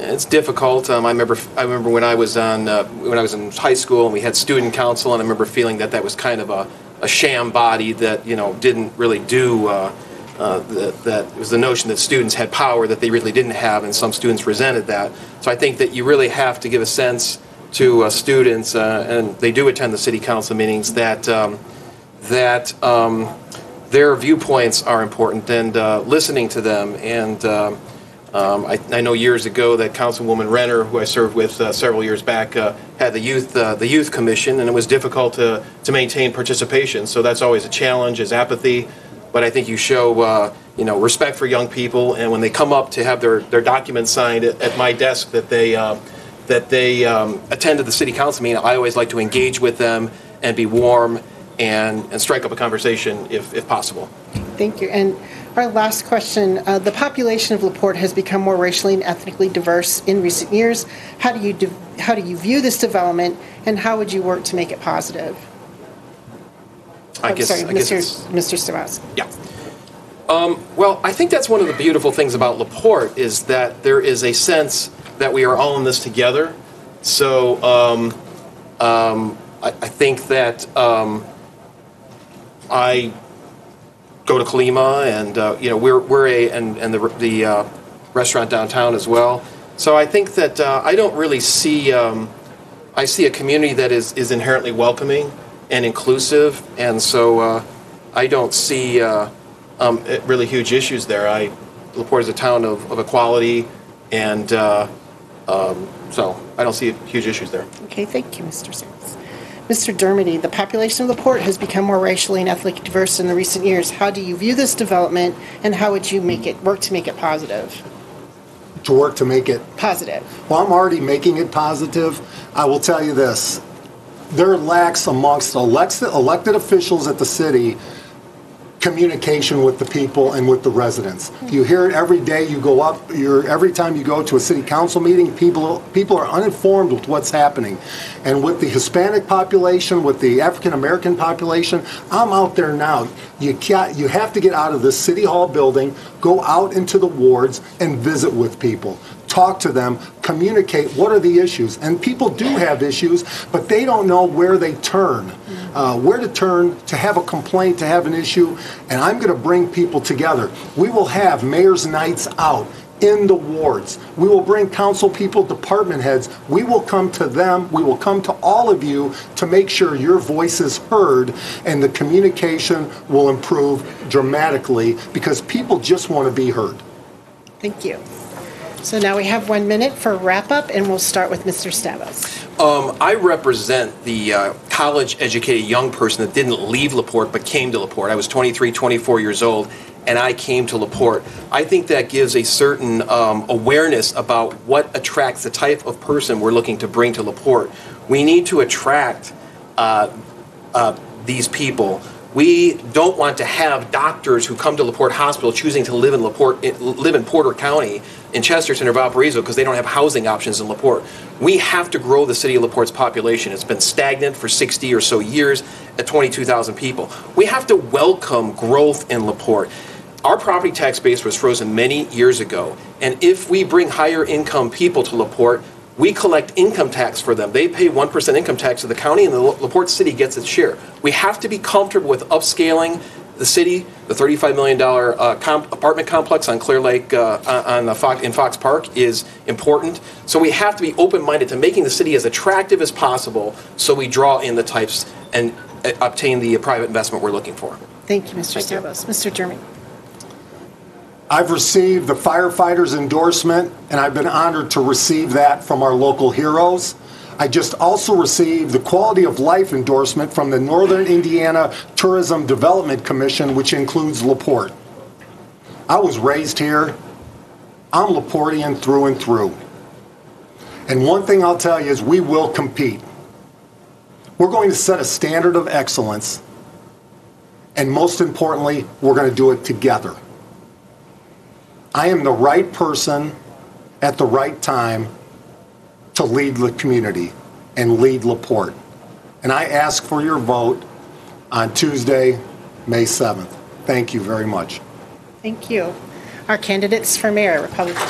it's difficult. I remember when I was in high school and we had student council, and I remember feeling that was kind of a sham body that didn't really do. That it was the notion that students had power that they really didn't have, and some students resented that. So I think that you really have to give a sense to students, and they do attend the city council meetings, that their viewpoints are important, and listening to them. And I know years ago that Councilwoman Renner, who I served with several years back, had the youth commission, and it was difficult to maintain participation. So that's always a challenge, is apathy. But I think you show, respect for young people, and when they come up to have their documents signed at my desk that they attend to the city council meeting, I always like to engage with them and be warm and strike up a conversation if possible. Thank you. And our last question: the population of Laporte has become more racially and ethnically diverse in recent years. How do you view this development, and how would you work to make it positive? Mr. Stavos. Yeah. Well, I think that's one of the beautiful things about Laporte, is that there is a sense that we are all in this together. So I think that I go to Kalima, and the restaurant downtown as well. So I think that I don't really see. I see a community that is inherently welcoming and inclusive, and so I don't see really huge issues there. Laporte is a town of equality, and so I don't see huge issues there. Okay, thank you, Mr. Sims. Mr. Dermody, the population of Laporte has become more racially and ethnically diverse in the recent years. How do you view this development, and how would you work to make it positive? To work to make it positive. Well, I'm already making it positive. I will tell you this. There lacks amongst elected officials at the city communication with the people and with the residents. You hear it every day. You go up. Every time you go to a city council meeting, people are uninformed with what's happening. And with the Hispanic population, with the African American population, I'm out there now. You have to get out of the city hall building, go out into the wards, and visit with people. Talk to them, communicate what are the issues. And people do have issues, but they don't know where they turn, where to turn to have a complaint, to have an issue. And I'm going to bring people together. We will have mayor's nights out in the wards. We will bring council people, department heads. We will come to them. We will come to all of you to make sure your voice is heard, and the communication will improve dramatically, because people just want to be heard. Thank you. So now we have 1 minute for a wrap-up, and we'll start with Mr. Stavos. I represent the college-educated young person that didn't leave Laporte but came to Laporte. I was 23, 24 years old, and I came to Laporte. I think that gives a certain awareness about what attracts the type of person we're looking to bring to Laporte. We need to attract these people. We don't want to have doctors who come to Laporte Hospital choosing to live in Porter County in Chesterton or Valparaiso because they don't have housing options in LaPorte. We have to grow the city of LaPorte's population. It's been stagnant for 60 or so years at 22,000 people. We have to welcome growth in LaPorte. Our property tax base was frozen many years ago, and if we bring higher income people to LaPorte, we collect income tax for them. They pay 1% income tax to the county, and the LaPorte city gets its share. We have to be comfortable with upscaling the city. The $35 million apartment complex on Clear Lake in Fox Park is important. So we have to be open-minded to making the city as attractive as possible so we draw in the types and obtain the private investment we're looking for. Thank you, Mr. Stavros. Mr. Jeremy. I've received the firefighters' endorsement, and I've been honored to receive that from our local heroes. I just also received the quality of life endorsement from the Northern Indiana Tourism Development Commission, which includes LaPorte. I was raised here. I'm LaPortean through and through. And one thing I'll tell you is we will compete. We're going to set a standard of excellence, and most importantly, we're going to do it together. I am the right person at the right time to lead the community and lead LaPorte. And I ask for your vote on Tuesday, May 7th. Thank you very much. Thank you. Our candidates for mayor, Republican.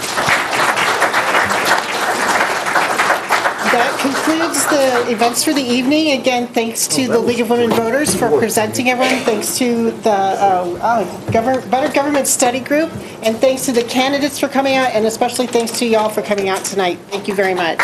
That concludes the events for the evening. Again, thanks to the League of Women Voters for presenting everyone. Thanks to the Better Government Study Group. And thanks to the candidates for coming out. And especially thanks to y'all for coming out tonight. Thank you very much.